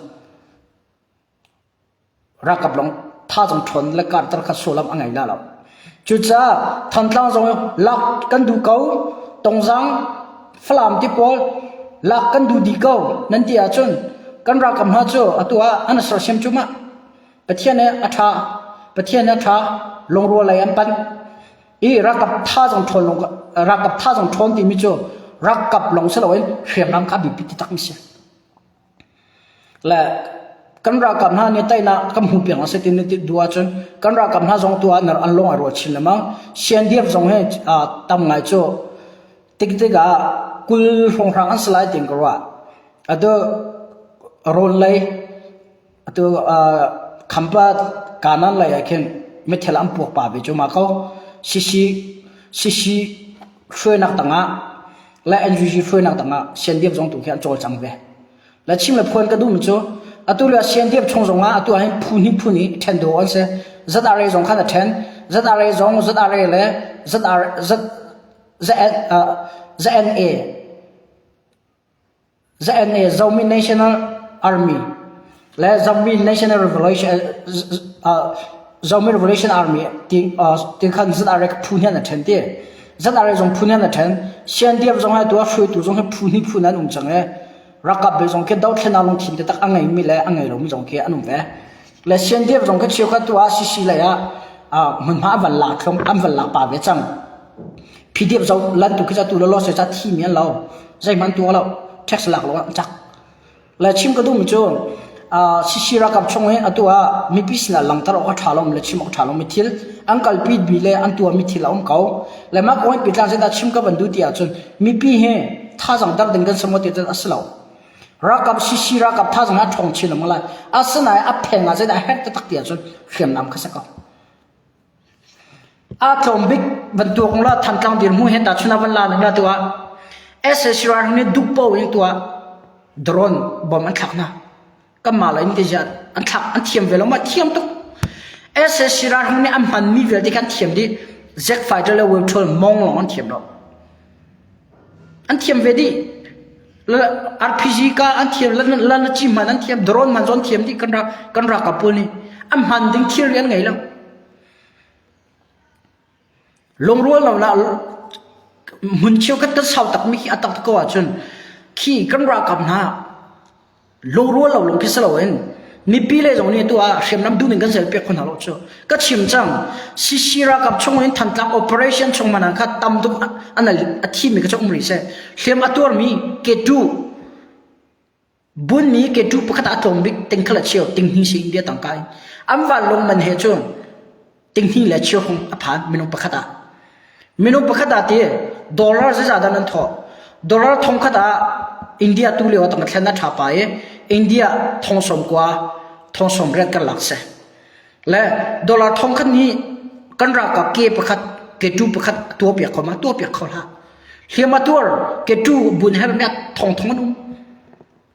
S2: รักกับลงท่าจงชนและการตระกัดสูลำอังไงนั่นแหละจุดจ้าทันตั้งจงลักกันดูเขาตรงจังฝรั่งที่พอลักกันดูดีเขานั่นที่อาจนกันรักกับฮาจูตัวอันนั้นสุดเชื่อมจุมาประเทศนี้อัฐาประเทศนี้อัฐาลงรัวไหลอันปันอีรักกับท่าจงชนลงรักกับท่าจงชนที่มิจูรักกับลงเสลวยเขียนน้ำกับบิบิติตักมิเสียและกันรักกับน้าเนี่ยใต้น้ากำหูเปียงอาศัยที่นี่ดูอาจนกันรักกับน้าจงตัวนั้นอันลงอารมณ์ชินละมั้งเชียนเดียบจงให้ตั้มไงจูติ๊กกะกุลฟงรังอันสลายติงกว่าตัวโรนเลยตัวคำพัดการนั้นเลยแค่ไม่เท่าอันพวกป่าไปจูมาเขาชิช่วยนักต่างและเอ็นจีช่วยนักต่างเชียนเดียบจงตัวแค่โจจังเวและชิมละพวนก็ดูมิจูตัวเรือเชียนเดียบชงจงตัวให้พูนี่เทนโดอันเสจัดอะไรจงขันเทนจัดอะไรจงจัดอะไรเลยZNA Zombie National Army และ Zombie National Revolution Army ที่ขันจัดอะไรกับพูนี่นั่นเทนเดียจัดอะไรจงพูนี่นั่นเทนเชียนเดียบจงให้ตัวช่วยตัวจงให้พูนั่นจังเลยรักกับเบจงแค่ดาวเทนาลงทีมแต่ตักอังไงมีเลยอังไงเราไม่จงแค่อันนู้นเว้และเชียนเดียบจงแค่เชี่ยวกับตัวซิเลยมันมาวันละคำวันละป่าเวจังพี่เดียบจงลันตุกิจตัวล้อเสียจัดทีมีเราใจมันตัวเราแท็กซ์หลักเราจักและชิมก็ดูมิจูซิรักกับชงเห็นตัวมีพิษน่ะหลังตลอดถ่าลมและชิมก็ถ่าลมมิทิลอังกัลปีดบีเลยอันตัวมิทิลเราเขาและมากกว่าปิดหลังเสร็จชิมก็บรรดุที่อาจนมีปีเฮท่าจังดักดึงกันสมมติจะอัศเรารักกับซิรักกับท่าจังนั้นชงชินมาเลยอาศัยอัพเพลงอาศัยเฮดตักเดียจนเขียนนำข้าศึกอาทอมบิกบรรทุกของเราทันกลางดินมูเห็นแต่ชุนวันลาหนึ่งละตัวเอสซิรักนี่ดุโป้ยังตัวโดรนบอมอันขักนะก็มาเลยนี่จะอันขักอันเทียมเวลามาเทียมตุกเอสซิรักนี่อันมันมีเวลที่กันเทียมดิเจ็กไฟเดอร์เลเวลทอลมองลงอันเทียมเราอันเทียมเวดีแล้ว RPG ก็อันเทียมแล้วจิมันอันเทียมโดรนมันจนเทียมที่กันรักกับปุ่นนี่อันมันดึงเทียมยังไงล่ะลงรัวเราละมุนเชี่ยวกันตัดสาวตักมีอัตตะก็จนขี้กันรักกับน้าลงรัวเราลงพิศเราเองมีปีเลยตรงนี้ตัวเชื่อมน้ำดูหนึ่งกันเสร็จเปียกคนหาเราเจ้าก็ชิมจังซิรักกับชงเห็นทันตัก operation ชงมันนะครับตำตุกอันนั้นทีมีก็ชงมือเสียเชื่อมตัวมีเกตูบุญมีเกตูปกติอัตโนมัติติงขลัดเชี่ยวติงหิ้งสิอินเดียต่างกันอันว่าลงมันเหตุจงติงหิ้งและเชี่ยวของอภัยมินุปกติมินุปกติที่ดอลลาร์จะจ่ายนั้นทอดอลลาร์ทงขดาอินเดียตุลีว่าตั้งแต่นั้นชาไปอินเดียทงสมกว่าทงสมเรียกกันหลักเสและดอลลาร์ทงขันนี้กันรักกับเก็บประคัดเก็บจูประคัดตัวเปียกเขามาตัวเปียกเขาละเฮียมาตัวเก็บจูบุญให้แบบนี้ทงนู้น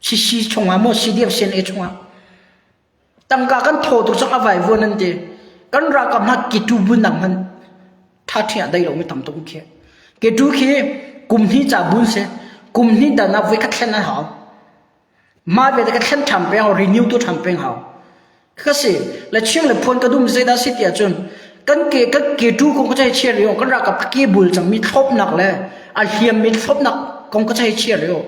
S2: ชิชงว่าโมชิเดียบเซนเอชงว่าตั้งการกันโทตุจังอวัยวนนั่นเอง กันรักกับนักกิจูบุญนังมันท่าที่ได้ลงไม่ทำตรงเขียกิจูขี้กลุ่มนี้จะบุญเสียกลุ่มนี้แต่นับไว้คัดเส้นนั้นหามาเวลาคัดเส้นทำเป็นเอารีนิวตัวทำเป็นหาก็สิและเชื่อเลยพ้นกระดุมเสียดายสิทธิ์จนกันเกจูคงก็จะเชื่อเร็วกันรักกับเกบุลจังมีทบหนักเลยอาเฮียมมีทบหนักคงก็จะเชื่อเร็ว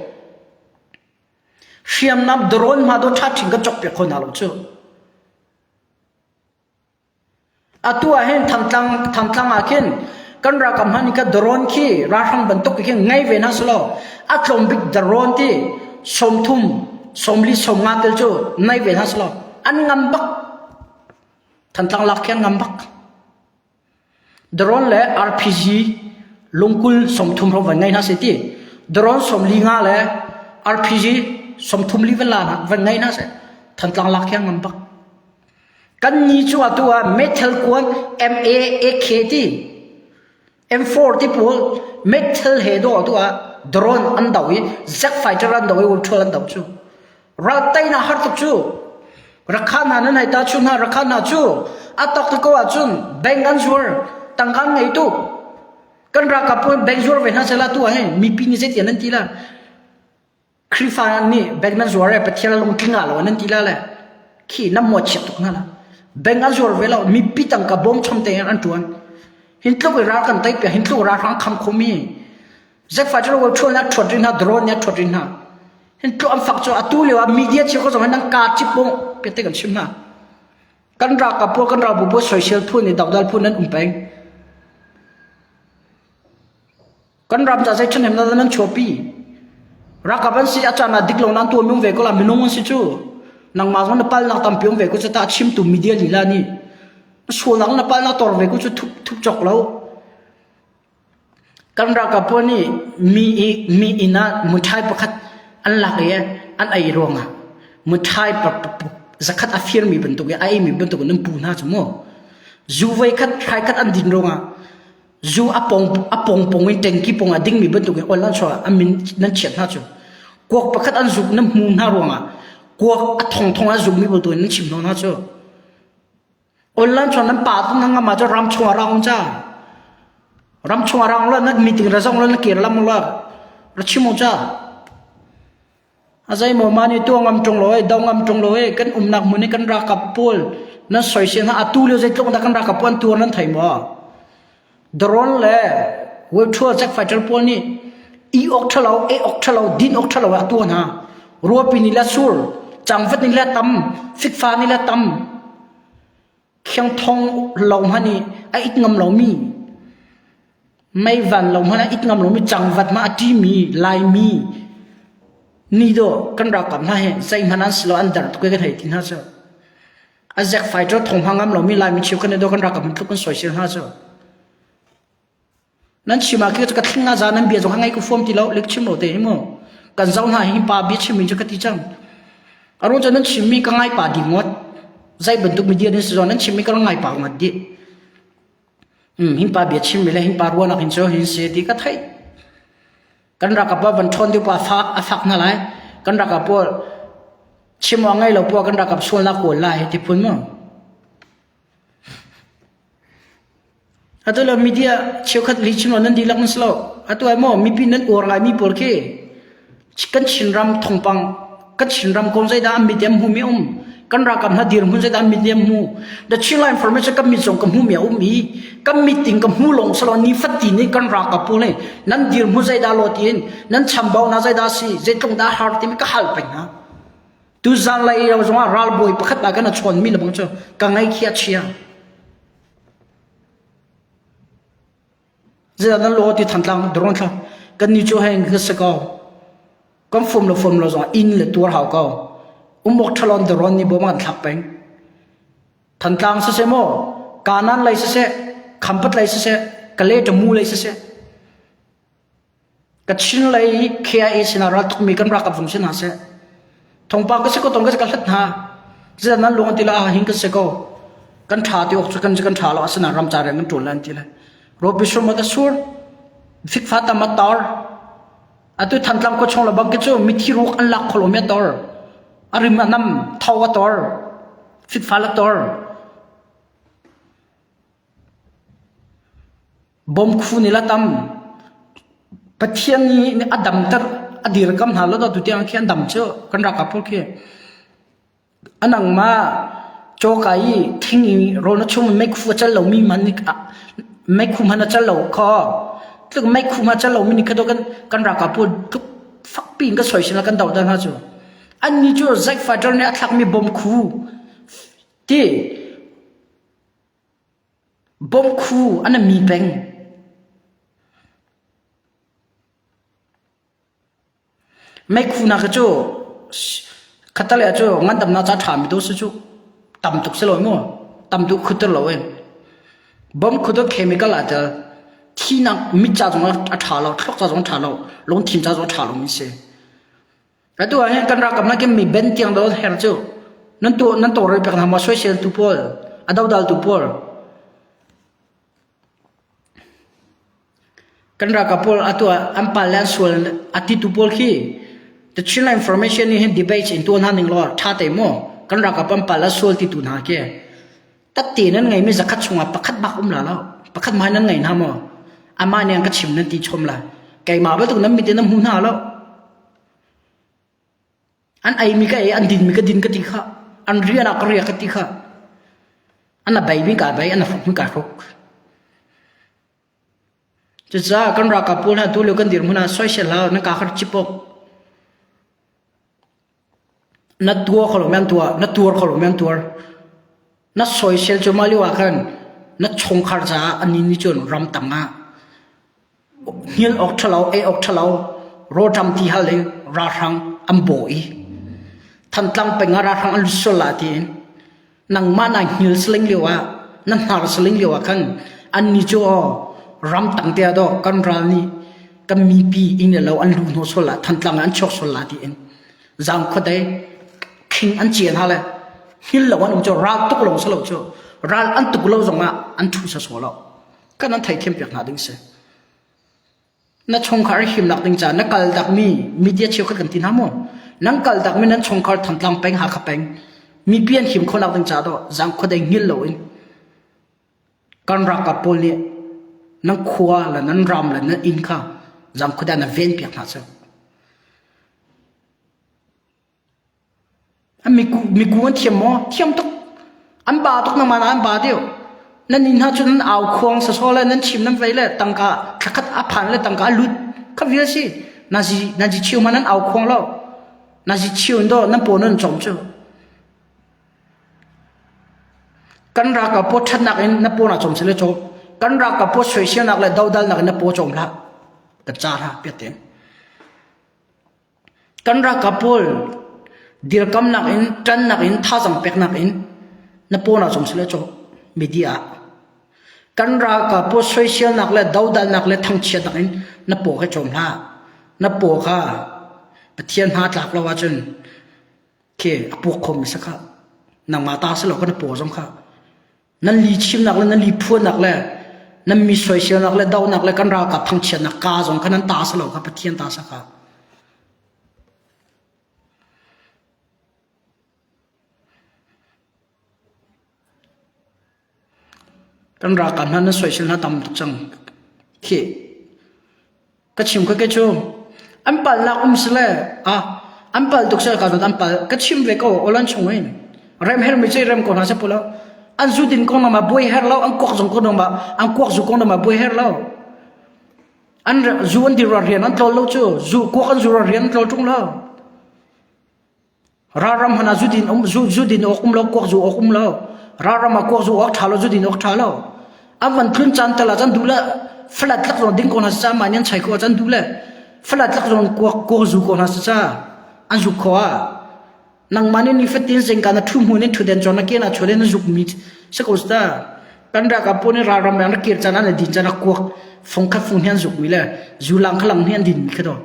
S2: เชื่อมนับโดรนมาโดนทัดทิ้งก็จบเปียคนหาลูกเจ้าตัวเห็นทำตั้งอาเข็นกันรักกับมันก็โดรนขี้ราชังบรรทุกขี้ไงเวนัสโลอัตลมบิกโดรนที่สมทุ่มสมลิสมงานเตลโจไงเวนัสโลอันงำบักทำตั้งลักแค่งำบักโดรนเล่ RPG ลงกุลสมทุ่มเราวันไงนะสิที่โดรนสมลิงาเล่ RPG สมทุ่มลิเวลาวันไงนะสิทำตั้งลักแค่งำบักกันนี้ชัวตัวเมทัลกวน MAAK ที่ M4 ที่พูดเมทัลเฮดตัวโดรนอันดาวิแจ็คไฟเตอร์อันดาวิอุลตร้าอันดาวิจูเราไต่หน้าฮาร์ตุจูรักขนาดนั้นไอ้ตาจูน่ารักขนาดจูอัตตะก็ว่าจูนแบงกันชัวตั้งกันไงตัวกันรักกับพูดแบงชัวเวนัสละตัวเห็นมีปีนิเซตยันนั่นทีละคริฟานี่แบงกันชัวเรปเทียร์ลงทิ้งอะไรวันนั้นทีละเลยขี้น้ำหมดเฉียบตุกนั่นละแบงกันชัวเวลามีปีตั้งกับบอมชมเตียงอันตัวหินลูกรักกันไต่เปียหินลูกรักทั้งคำคมีแจ็คไฟเตอร์ว่าชวนนักชดรินฮะโดรนเนี่ยชดรินฮะหินลูกอันฝักตัวตัวเลยว่ามีเดียเชื่อเขาสมัยนั้นการจิบงเปียเตกันชิมนะกันรักกับพวกกันรักบุบโซเชียลพูดในดาวดาวพูดนั้นอุ้มแปงกันรักจะใช้ชนเห็นนั้นโชปีรักกับมันสิอาจารย์มาดิกลงนั้นตัวมึงเวก็ละไม่นุ่งมันสิจูนางมาสมันปั้นนางตั้มเปียงเวก็จะตัดชิมตุ่มมีเดียลีลานี่ส่วนนางปั้นนางตัวเวก็จะทุบจอกแล้วกันรักกับพวกนี้มีอินามุทัยประคัดอันหลักเองอันไอรองอ่ะมุทัยประสักขัดอัฟเฟียร์มีบรรทุกไอมีบรรทุกนั่นปูน่าจะมั่วจูไว้ขัดใครขัดอันดินรองอ่ะจูอปงปงอินเต็งกี่ปงอ่ะดิ้งมีบรรทุกอันนั้นชัวอันมินนั่นเฉียดน่าจะกวกประคัดอันจูนั่นมูน่ารองอ่ะกวกทองอันจูมีบรรทุกนั่นชิมน่าจะอันนั้นชัวนั่นป่าต้องนั่งมาจะรำชัวรำจ้ารำชัวรำแล้วนั่นมีติงระซองแล้วนั่นเกี่ยรำแล้วรัชมุจ้าอาศัยหมู่มานี่ตัวงำจงลอยดองงำจงลอยกันนักมือนี่กันรักกับปูลนั่นสวยเสียนะตู้เลี้ยวใจตรงนั้นกันรักกับปูลตัวนั้นไทยบ่ดรอนเล่เว็บทัวร์แจ็คไฟเตอร์ปูลนี่อีออกทะเลาออกทะเลาดินออกทะเลาตัวน่ะรัวปีนี่ละสูรจังฟัดนี่ละตั้มฟิกฟ้านี่ละตั้มเขียงทองเหล่ามันนี่ไอ้อีกงำเหล่ามีไม่วันเหล่ามันอีกงำเหล่ามีจังฟัดมาอดีมีลายมีนี่ดูกันรักกับนายใจมันนั้นสโลอันดับตัวกันให้ทิ้งห้าเจ้าอาแจ็คไฟเตอร์ทงพังงามเรามีลายมีชิวกันในดูกันรักกับมันทุกคนสวยเสียห้าเจ้านั้นชิมาคือจะกระทิ้งอาจารย์นั้นเบียร์จงให้ไงกูฟอมที่เราเล็กชิมเราเตะมั้งกันเจ้าหน้าหิมปาเบียชิมิจะกระติจังอารมณ์จากนั้นชิมีก็ง่ายป่าดีงดใจบรรทุกมีเดียในส่วนนั้นชิมีก็ง่ายป่างดดีหิมปาเบียชิมีเลยหิมปารัวนักหินโจหินเสียดีก็ไทยกันรักกับว่าวันชนที่ว่าฟักนั่นแหละกันรักกับพวกชิมว่าไงเราพวกกันรักกับส่วนละคนไล่ที่พูดมั้งอะตัวเรามีเดียเชี่ยวขัดลิชินวันนั้นดีลักนั่นสโลอะตัวไอ้หม้อมีปีนั้นอวดอะไรมีปวดแค่กันชินรำทองปังกันชินรำคงใจดามีเดียมหูมีกันรักกับนาดีรหุ่นใจดามีเดียมหูแต่ชินไลน์อินโฟอร์เมชั่นก็มีส่งกับหูมีมีก็มีติ่งกับหูลงสโลนี่ฟัดตีนี่กันรักกับพวกนี้นั่นดีรหุ่นใจดาโลตีนนั่นชัมบาวน่าใจดาสิใจตรงดาฮาร์ดที่มันก็ฮัลไปนะดูจังเลยเราจะว่ารัลบอยประคัตบากันชวนมีละบังเจ้ากังไงขี้เชียจะนั่นโลที่ทันตังดรอนค่ะกันนี่จู่ให้เงือกสกาวกันฟุ่มเราจะอินเลยตัวเขาเก่าบอกทะลอนดรอนนี่บ่มันทักเป็นทันตังเสียโมการนั้นเลยเสียคำพัดเลยเสียกะเล่จมูเลยเสียกัดชินเลยเคียเอสินารัตมีกันรักกับfunktionหาเสียทงปากก็เสียก็ต้องก็จะกันลัดหาจะนั่นลงที่ละหิงก็เสียก็กันถ่าที่ออกจากกันถ่าเราอาสนารำจารีกันตัวนั้นที่ละรบบิชมาตสูรฟิกฟ้าตามาตอร์อะตัวทันตังก็ชงละบังก็จะมิที่รู้อันลักขลุ่มตอร์อาริมานำทาวตอร์ฟิกฟ้าละตอร์ บอมคูนี่ละตั้มปะเทียนนี้อดัมตร์อดีรกำหาแล้วตัวเตียงเขียนดำเจ้ากันรักกับพวกเขาอันนั้นมาโจกายทิ้งโรนัชมันไม่คู่จะเหล่ามีมันนี่ไม่คู่มันจะเหล่าคอถึงไม่คู่มันจะเหล่ามีนี่ก็ต้องกันรักกับพวกทุกฟักปีนก็สวยสินะกันดาวดันฮะจ้าอันนี้จ้าแจ็คไฟเดอร์เนี่ยทักมีบอมคู่ที่บอมคู่อันนั้นมีแบงไม่คู่นักจ้าขัดตะเลยจ้างั้นดำน่าจะถามดูสิจ้าตำตุกเสลอยมั้งตำตุกขุดตะลอยบอมขุดเคมีกาลอะไรที่นั่งมิจฉาจงอาถาเราทอกจงถาเราลงทีมจงถาเราไม่ใช่แต่ตัวนี้กันรักกับนักเกมมีเบนที่ยังโดนเฮร์จ้านั่นตัวเรื่องเป็นธรรมะช่วยเชลตุปอลอดาวดัลตุปอลกันรักกับพอลตัวอันปาเลนส่วนอาทิตย์ตุปอลขี้แต่ชิ้นละอินโฟเมชันนี่เห็นดีเบตอินตัวนั้นหนึ่งล้อท่าเต็มมั้งกันรักกับอันปาเลนส่วนที่ตัวนั้นแก่ตัดตีนั้นไงไม่จะคัดชงอ่ะประคัดบักแล้วประคัดไม้นั้นไงนะมั้งอามาเนี่ยก็ชิมนั่นตีชมละไก่มาไปตรงนั้นมีแต่น้ำหุ่นหาแล้วอันไอมีก็ไออันดินมีก็ดินก็ตีข้าอันเรียนก็เรียนก็ตีข้าอันน่ะใบมีก็ใบอันน่ะฟุกมีก็ฟุกจะจ้ากันรักกับพวกนั้นตัวเลี้ยกันเดี๋ยวมันน่ะสวยเสียแล้วนั่นก็ขัดชิปอกนัดตัวเขาหลงแมงตัวนัดตัวเขาหลงแมงตัวนัดสวยเสียจะมาเลี้ยวกันนัดชงขาจ้าอันนี้นี่จนรำตังอ่ะเฮียออกทะเลาออกทะเลารถจำที่ฮัลเลยราชังอันบ่อยทันตั้งไปงาราชังอันลุสลาทีนังมานังเฮียสลิงเลี้ยวอ่ะนั่นหาสลิงเลี้ยวกันอันนี้จ่อรำตังเดียดกันรานี่กันมีปีอินเดียเราอันลุนโฮสลาทันตั้งอันชกสลาทีจังคนใดคิงอันเจียนฮะเลยฮิลเราวันนี้จะรักตุกลงสลบจ้ะรักอันตุกลงจงอ่ะอันทุสสวเราก็นั่นไทยเทียมเปียกหนาดึงเสียนั่นชงคาร์หิมหนักดึงจ้ะนั่นกัลดักมีเดียเชียวกันตีน้ำมั้งนั่นกัลดักมีนั่นชงคาร์ทันตั้งเป็งหาขับเป็งมีเพี้ยนหิมคนหนักดึงจ้ะตัวจังคนใดฮิลเรากันรักกับพวกนี้นั่นขวาและนั่นรำและนั่นอินข้าจังคนใดนั่นเวียนเปียกหนาเสียอันมีกูอันเทียมมั้งเทียมตุกอันบาตุกน้ำมันอันบาเดียวนั่นนินฮะจุดนั้นเอาควงสะโซเลยนั่นชิมนั่นไปเลยตั้งกะขัดอาพันเลยตั้งกะลุดขับเยอะสิน่าจะชิวมันนั่นเอาควงแล้วน่าจะชิวนั่นนั่นปนนั่นจมเจ้ากันรักกับพวกชัดนักนั่นปนน่ะจมเสียเลยจบกันรักกับพวกสวยเชียวนักเลยดาวดัลนักนั่นปนจมละกระจาระเปียเต็มกันรักกับพวกเดียร์กำนักจันนักท่าจังเป็กนักนั่นปนน่ะจมเสียเลยจบมีเดียกันรักกับพวกสวยเชียวนักเลยดาวดัลนักเลยทั้งเชียนักนั่นปนให้จมละนั่นปนค่ะปะเทียนหาจากเราว่าจนเคพวกคมสักค่ะนางมาตาสลบก็นั่นปนจมค่ะนั่นลีชิมนักเลยนั่นลีพูนนักเลยนั่นมีสวยเชียวนักเลยดาวนักเลยกันรักกับทั้งเชียนักกาจงขนาดตาสลบกับปะเทียนตาสักค่ะกันรักกันนั้นสวยชิลน่าตำตุกจังเขก็ชิมก็แค่ชูอันปัลนักสเลอันปัลตุกเสกกันอันปัลก็ชิมเวก็โอลันชงเองเริ่มเฮร์ไม่ใช่เริ่มก่อนนะเสร็จแล้วอันสุดินก่อนมาบวยเฮร์แล้วอันกวกจงก่อนมาอันกวกจุก่อนมาบวยเฮร์แล้วอันจูอันที่เราเรียนอันโตแล้วชูจูกวกอันจูเราเรียนโตทุ่งแล้วรารำหันจูดินอกุมแล้วกวกจูอกุมแล้วรารำมากวกจูออกทาแล้วจูดินออกทาแล้วอันวันพรุ่งจันทร์ตลาดจันดูแลฟลัดลักษณะดิ้งก่อนนะจ๊ะมันยังใช้ก่อนจันดูแลฟลัดลักษณะกวกจูก่อนนะจ๊ะอันจูขวานังมันนี่ฟิตติ้งสิ่งการทุ่มหัวนี่ทุเดนจอนักเกณฑ์ชวนเล่นจูมิดสักอุตส่าห์กันรักกับพวกนี้รารำมันนักเกียรติจันนั่นดินจันนักกวกฟงคับฟงเฮียนจูมิเลยจูลังขลังเฮียนดินมีแค่ตัว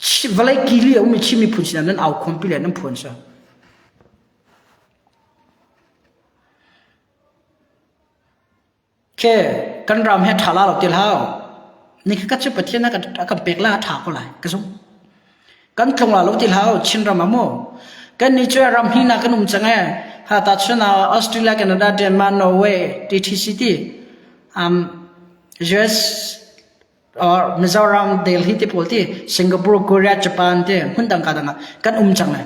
S2: ชิวเลยกิริยาไม่ชิมีผลสิ่งนั้นเอาคอมพิวเตอร์นั่นผลซะแค่กันรำให้ถาลาเราเตียวเรานี่คือการจะปฏิเสธนักการเปกล่าถาก็เลยกระสุนกันคงเราเตียวเราชินรำมาโมกันนี่ช่วยรำหินักนุ่มจังไงหาตัดชนะออสเตรเลียแคนาดาเดนมาร์กนอร์เวย์ที่ที่สิที่ US or Mizoram Delhi te polti Singapore Korea Japan te hun dang ka dang kan chang na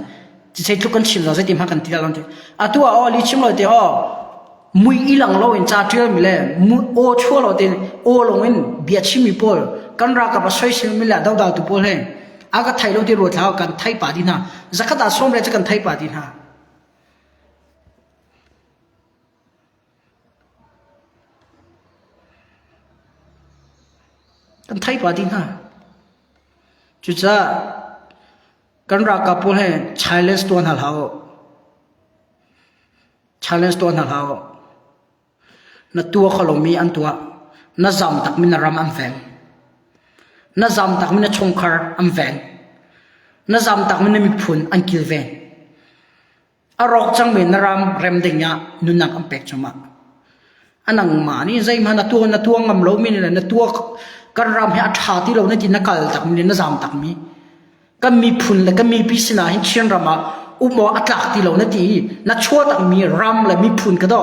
S2: ti sei thu kan chim lo se ti ma kan ti la te atua o li chim lo te o mui ilang lo in cha trial mi le mu o chho lo te o long in bia chi mi pol kan ra ka ba soi sim mi la daw daw tu pol he aga thai lo ti ro thao kan thai pa di na zakata som le cha kan thai pa di na kan thai pa di na chu cha kan ra ka pol he challenge to na hao challenge to na hao na tua khalomi an tua na zam tak min ram am veng na zam tak min chongkhar am veng na zam tak min mi phun an kil ve arok chang min ram rem ding ya nunak am pek chama anang ma ni zai ma na tua ngam lo min na tua kan ram he atha ti lo na ti na kal tak min na zam tak mi kan mi phun la kan mi pi sina hin chian rama umo atlak ti lo na ti na chua tak mi ram la mi phun ka do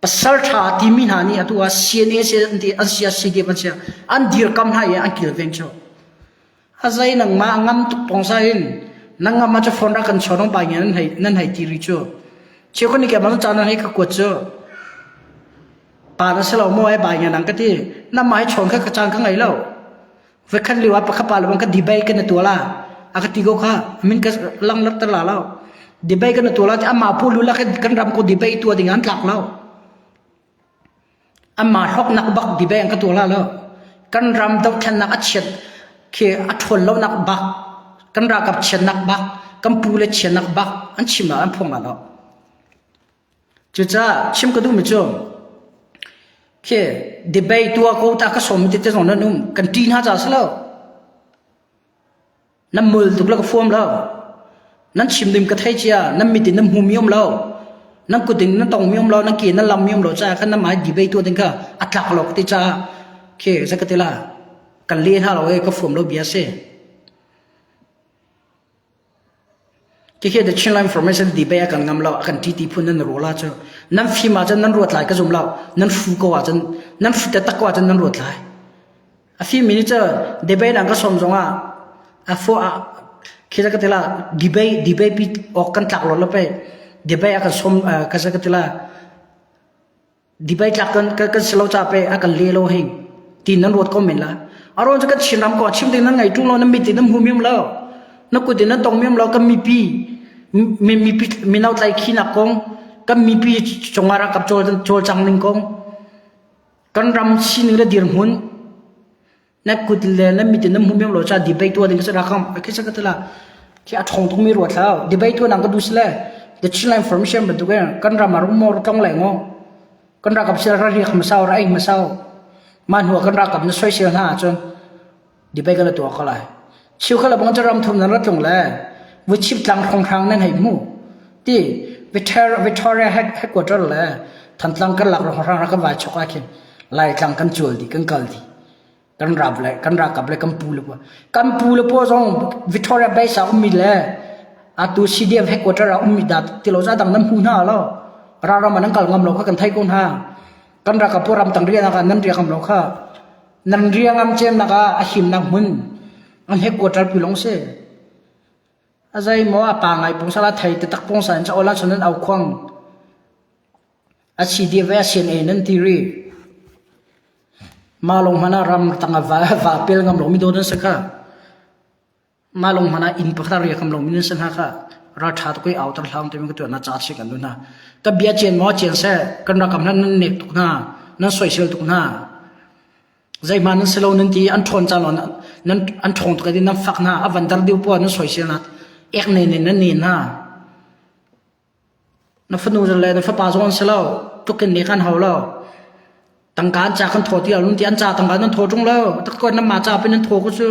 S2: pasal tha ti mi na ni atua cna se anti asia sige pancha an dir kam na ye an kil veng cho hazai nang ma ngam tu pongsa in nang ngam ma cha phone ra kan chorong ba nan hai ti ri cho che ko ni ke ma cha na hai ka ko cho pa na se lo mo ai ba nya nang ka ti na mai chong ka chang ka ngai lo ve khan liwa pa kha pa lo ka dibai ka na tu la aka ti go kha min ka lang lat ta la lo dibai ka na tu la ta ma pu lu la kan ram ko dibai tu ding an tlak lo amma hok nak bak dibai an ka tu la lo kan ram dau than nak achet ke athol lo nak bak kan ra kap chen nak bak kan pu le chen nak bak an chim an phong la lo chu cha chim ka du mi cho ke dibai tua ko ta ka som ti te zon na num kan tin ha cha slo nam mul tu la ka form lo nan chim dim ka thai chia nam mi ti nam hum yom lo nan ku ding nan tong yom lo nan ki nan lam yom lo cha kan na mai dibai tu ding ka atlak lo ti cha ke zakatela kan le ha lo e ka form lo bia se ki ke the chin information dibai kan ngam lo kan ti phun nan ro la cha nan fi ma chan nan ruat lai ka zum lo nan fu ko wa chan nan fu ta tak wa chan nan ruat lai a few minutes dibai dang ka som zonga a fo a khira ka tela dibai pi ok kan tlak lo la pe dibai akan som ka sa ka tela dibai tlak kan selo cha pe akan le lo hing tin nan ruat ko men la aron ka chinram ko chim din nan ngai tung lo nan mi tin nam humim lo na ku din nan tong mem lo ka mi pi mi nau tlai khi na kong ka mi pi chongara kap chol chang ning kong kan ram sin le dir hun na kudle na mi tin nam humem lo cha dibai tu ding sa rakam ke sa ka tela ki a thong thong mi ro thao dibai tu nang ka dus le the chin information but kan ram marum mor tong le ngo kan ra kap sira ri kham sao rai ma sao man hu kan ra kap na soi sil na chon dibai ka la tu ka lai chiu khala bang ram thum na tlong le wi chip tlang khong khang nan hai mu ti Victoria headquarter le than tlang kan lak ro rang ra ka wa choka khin lai tlang kan chul di kan kal di kan rap le kan ra kap le kan pu le po jong Victoria base sa mi le atu CDF headquarter a mi da ti lo za dang nam hu na lo ra man kal ngam lo ka kan thai kon ha kan ra ka po ram tang ria na ka nan ria kam lo kha nan ria ngam chem na ka a him na mun an headquarter pi long se azai mo apa ngai pung sala thai te tak pung san cha ola chunan au khwang a CDF a CNA nan ti ri malong mana ram tanga va pel ngam lo mi do nan saka malong mana in pakha ri kham lo min san ha kha ra tha to koi outer hlang te mi ko na cha chi kan na ka bia chen mo chen se kan ra kam nan nek tuk na nan soi sel tuk na zai man nan selo nan ti an thon cha lo nan an thong to ka din nan fak na avan dar diu po nan soi sel na ek ne nan ni na na fanu le na fa pa zon selo to ken ne kan haw lo tang kan cha kan tho ti alun ti an cha tang kan nan tho chung lo tak ko na ma cha pe nan tho ko chu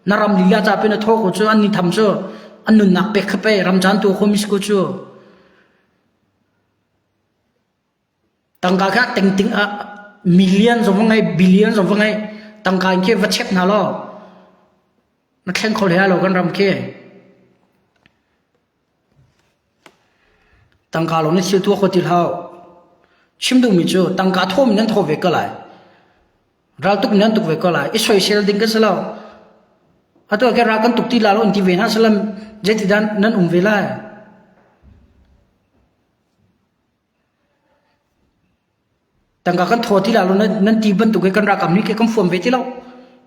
S2: na ram li la cha pe na tho ko chu an ni tham chu an nun nak pe kha pe ram jan tu kho mis ko chu tang ka kha ting a millions of ngai billions of ngai tang ka ke va chep na lo na khen khol ha lo kan ram ke tang ka lo ni sil tu kho ti hao chim du mi chu tang ka thom nan tho ve ka lai ral tuk nan tuk ve ko la i social ding ka selo ato ke ra kan tuk ti la lo inti ve na salam jeti dan nan ve la tangka kan tho ti la lo nan ti ban tuk ke kan ra kam ni ke kam fom ve ti lo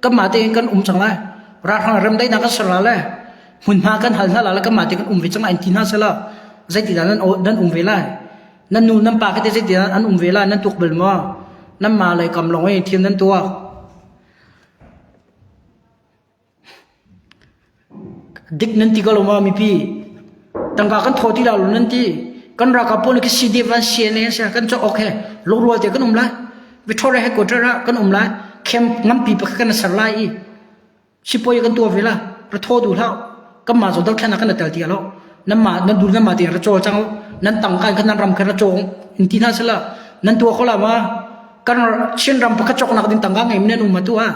S2: kam ma te kan chang la ra thang ram dai na ka sala la hun ma kan hal na la kam ma te kan ve chang inti na sala jeti dan nan ve la nan nu nan pa ke te jeti dan an ve la nan tuk bel mo nan maเลยกำลงไว้เทียนนั้นตัวดิกนั้นที่ก็ลงมามีพี่ตั้งแต่กันโทษที่เรานั้นที่กันรักกับพวกนี้ก็ซีดีวันเสียเนี่ยใช่กันจะโอเครู้รัวแต่กันละวิธีอะไรให้กดระกันละเข้มงั้นปีปะกันสลายชิปอยกันตัวเวลาประโทษดูแล้วก็มาจนต้องแค่นั้นกันแต่เดียวแล้วนั่นมานั่นดูนั่นมาเดียวระโจจังนั่นตั้งกันกันนั่นรำกันระโจงอินทิน่าสละนั่นตัวเขาละมาkan chin ram pakat chok nak din tanggang em ne umatu ha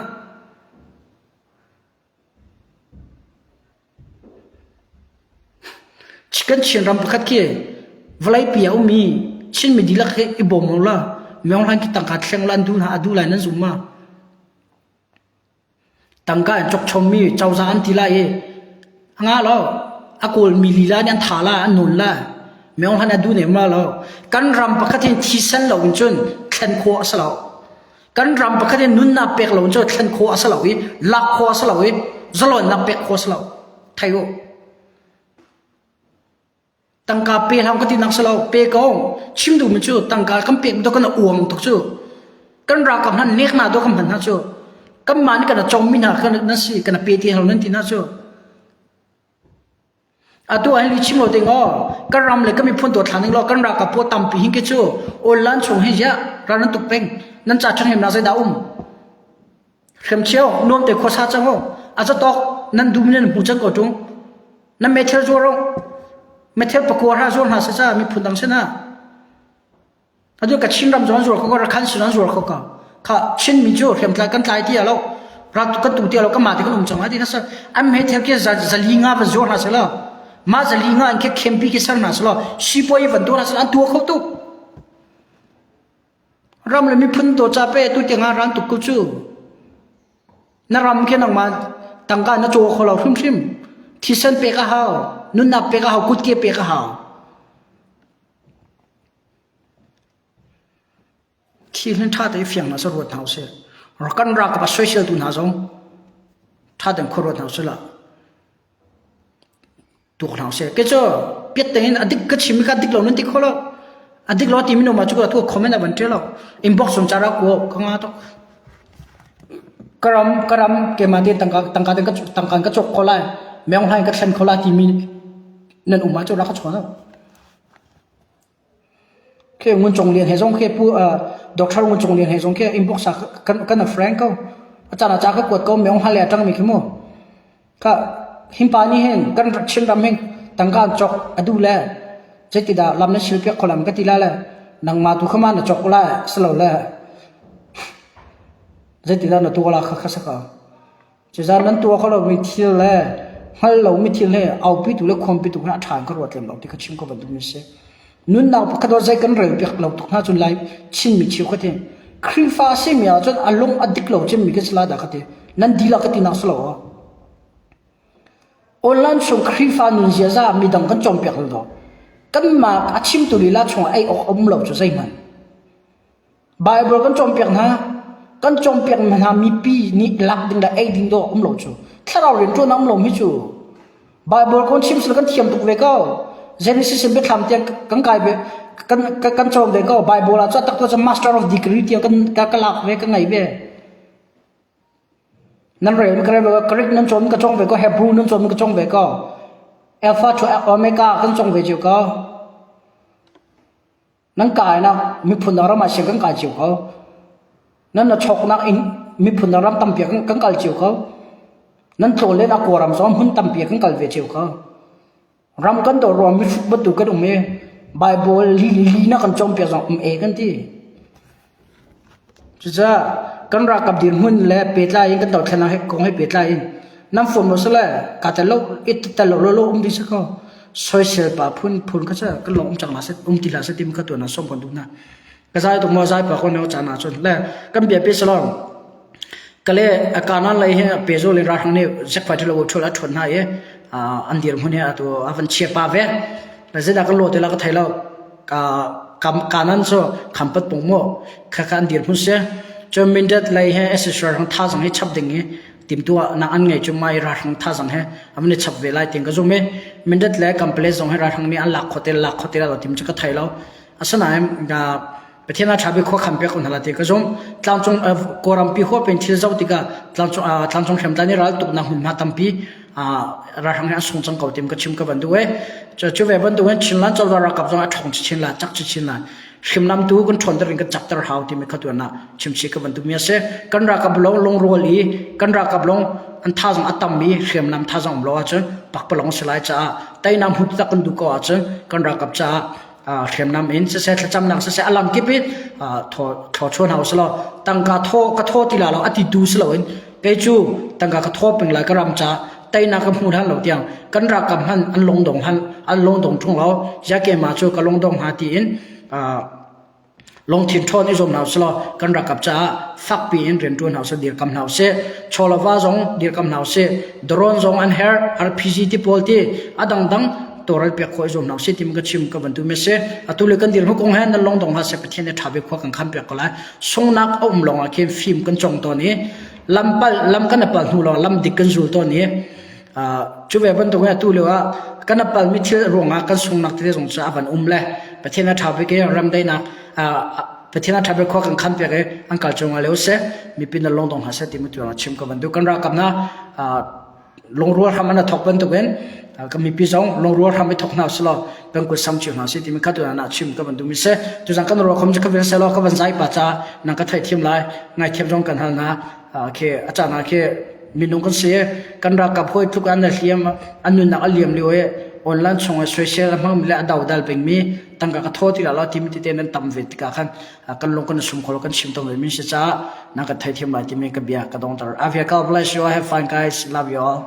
S2: chicken chin ram pakat ke vlai pia umi chin me dilak he ibom la meong lan ki tangkat thleng lan du na adu lai nan zuma tangka chok chomi chawza an tila e anga lo akol milila nyan thala an nun la meong han adu ne ma lo kan ram pakat hin thisan lo chun khen kho asalo kan ram pakhat nun na pek lo cho khen kho asalo hi lak kho asalo hi zalon na pek kho asalo thayo tangka pe ham ka tin nak salo pe ko chim du mu chu tangka kam pek do kan uang to chu kan ra kam han nek na do kam han na chu kam man ka na chong min ha kan na si kan pe ti hal nan ti na chu atu an li chimo te ngo kan ram le kami phun to thaning lo kan ra ka po tam pi hin ke chu ol lan chung he ja ra nan tuk peng nan cha chang hem na sai da khem cheo nom te kho sa chang ho a cha tok nan dum nen pu chang ko tung nan me thel zo ro me thel pa ko ha zo na sa cha mi phun dang se na adu ka chin ram zo zo ko ra khan su ran zo ko ka chin mi jo khem tla kan tlai ti alo ra ka tu ti alo ka ma ti kan chang a ti na sa am me thel ke za li nga ba zo na sa la ma zali nga anke khempi ke sar na slo shipoi van do na sal an tu kho tu ram le mi phun to cha pe tu te nga ran tu ku chu na ram ke nang ma tangka na cho kho lo hrim hrim thi san pe ka ha nun na pe ka ha kut ke pe ka ha khi len tha te fyang na so ro thau se ro kan ra ka ba social tu na jong tha den kho ro thau se la tu khang se ke cho pet ten adik ka chimi ka dik lo nan ti kholo adik lo ti mi no ma chu ka thu comment ban tre lo inbox som chara ko khanga to karam ke ma de tangka ka chok khola meong hai ka than khola ti mi nan uma chu ra ka chona ke ngun chong lien he jong ke pu doctor ngun chong lien he jong ke inbox sa kan frank ko achana cha ka kot ko meong ha le tang mi khimo ka himpani hen kan chin ram hen tangka chok adu la jeti da lamna shilpya kholam ka tila la nang ma tu khama na chok la slo la jeti da na tu la kha kha saka che za nan tu kho lo mi thil la hal lo mi thil he au pi tu le khom pi tu na than ka ro tlem lo ti ka chim ko ban du mi se nun na pa ka do zai kan rel pek lo tu na chun lai chin mi chiu kha te khri fa se mi a chon along adik lo chem mi ke sla da kha te nan dila ka ti na slo online sung khri fa nun zia za mi dang kan chom pek lo kan ma achim tu li la chung ai om lo chu zai man bible kan chom pek na kan chom pek man ha mi pi ni lak ding da ai ding do om lo chu thara rin tu nam lo mi chu bible kon chim sul kan thiam tu ve ko genesis be tham tiang kan kai be kan chom ve ko bible la cha tak to master of degree tiang kan ka lak ve ka ngai ve nan re kan re correct nan chom ka chong ve ko hebrew nan chom ka chong ve ko alpha to omega kan chong ve chu ko nan kai na mi phun na ra ma se kan kai chu ko nan na chok na in mi phun na ram tam pia kan kal chu ko nan to le na ko ram som hun tam pia kan kal ve chu ko ram kan to rom mi ba tu ka dum me bible li na kan chom pia som e kan ti chu cha kan ra kap din hun le pe tla yin kan to thana he kong he pe tla yin nam phom no sala ka ta lo it ta lo di sa ko social pa phun ka cha kan lo chang na se ti la se tim ka to na som kan du na ka sai to mo sai pa ko no cha na chon le kan bia pe salong ก็เลยอาการนั้นเลยเปโซเลยรักนี่สักพักที่เราชวนละชวนหายอันเดียร์มันเนี่ยตัวอันเชียป้าเว้แล้วเสร็จแล้วก็โหลดแล้วก็ไทยเราการนั้นโซ่คำปัดปุ่งโม่ข้าอันเดียร์มันเสียจนมินเด็ดเลยเอสเซอร์ทั้งท่าสังให้ชับดิ่งทีมตัวนักอันไงจุไม่รักทั้งท่าสังให้อันนี้ชับเวลาทีมก็จุไม่มินเด็ดเลยคำเพลย์ส่งให้รักทั้งนี้อันหลักโคตรเราทีมจะก็ไทยเราอาศัยนั้นประเทศนั้นชาวบ้านเขาคำเปียกคนละทีก็จงตามจงกอรัมปีหัวเป็นที่เจ้าติกาตามจงเข็มตานี่เราตุกนักหุ่นมาตั้มปีรักทั้งนี้ส่งจังเก่าทีมก็ชิมกับบันดูจะเวบันดูชินล้านเจ้าเรากับจงถ่องชินล้านจักชินล้านชิมน้ำตัวกันชนตริงกันจับตระหาวทีมขัดตัวน่ะชิมชิกับบันดูมีเสกันรักกับลงรัวลีกันรักกับลงอันท่าจงอัตตมีชิมน้ำท่าจงล้อจังปักปลงสลายจ้าไต่น้ำหุ่นตะกันดูก็จังกันรักกับจ้าเข็มน้ำอินเสียจำนังเสียอารมณ์กิบทอชวนเฮาสละตั้งกะโทที่ละเราอธิดูสละอินเกจูตั้งกะโทเป็นไรกระรำจ้าไต่นักมูทันเราเตียงกันรักกับหันอันลงดงหันอันลงดงทุ่งเราอยากเกมาจูกับลงดงหาตีอินลงถิ่นทอนอิจมเฮาสละกันรักกับจ้าฟักปีอินเรียนตัวเฮาสเดียร์กำเฮาเสชอลาวาจงเดียร์กำเฮาเสดรอนจงอันเฮร์RPGที่พอลที่อดังตัวเราเปียกคอยจมหนักเสียทีมก็ชิมกับบันทุเมเสอตุเลกันดีลหุกงแหนนั่นลงตรงหาเสพที่ในทับไปควักกันคำเปียกก็แล้วส่งนักอุ้มลงอาเคนฟิล์มกันจงตัวนี้ลำกันนับปัลหูลงลำดิกันจูตัวนี้จุเวบันตัวนี้ตุเลว่ากันนับปัลมิเชลรวงอากันส่งนักที่ส่งจะบันอุ้มเลยประเทศนั้นทับไปก็รำได้นักประเทศนั้นทับไปควักกันคำเปียกอันกัลจงอะไรเสมีปีนั้นลงตรงหาเสทีมตัวนั้นชิมกับบันทุกันรักกับนะลงรัวทำมันถกบันตัวเองก็มีพี่น้องลงรัวทำให้ถกหน้าสลอเป็นกุศลชิมหาสิที่มีข้าตัวนั้นชิมกับบันดูมิเสตัวจังกันรัวคมจะกับเวสลอกับวันใจปัจจานังก็ไทยเทียมไล่ไงเทียมจงกันหันนะเคอาจารย์เคมีนุ่งกันเสียกันรักกับพวกทุกอันเทียมอันนู้นนักเลียมเลยออนไลน์ช่องโซเชียลมั่งมีและดาวดัลเป็นมีตั้งกับโทษที่เราทีมที่เต้นนั้นต่ำเวทกันลงกันสมควรกันชิมตรงเลยมิเสจ้านังก็ไทยเทียมไล่ที่มีกับเบียร์กระดองตลอด I feel God bless you I have fun guys love you all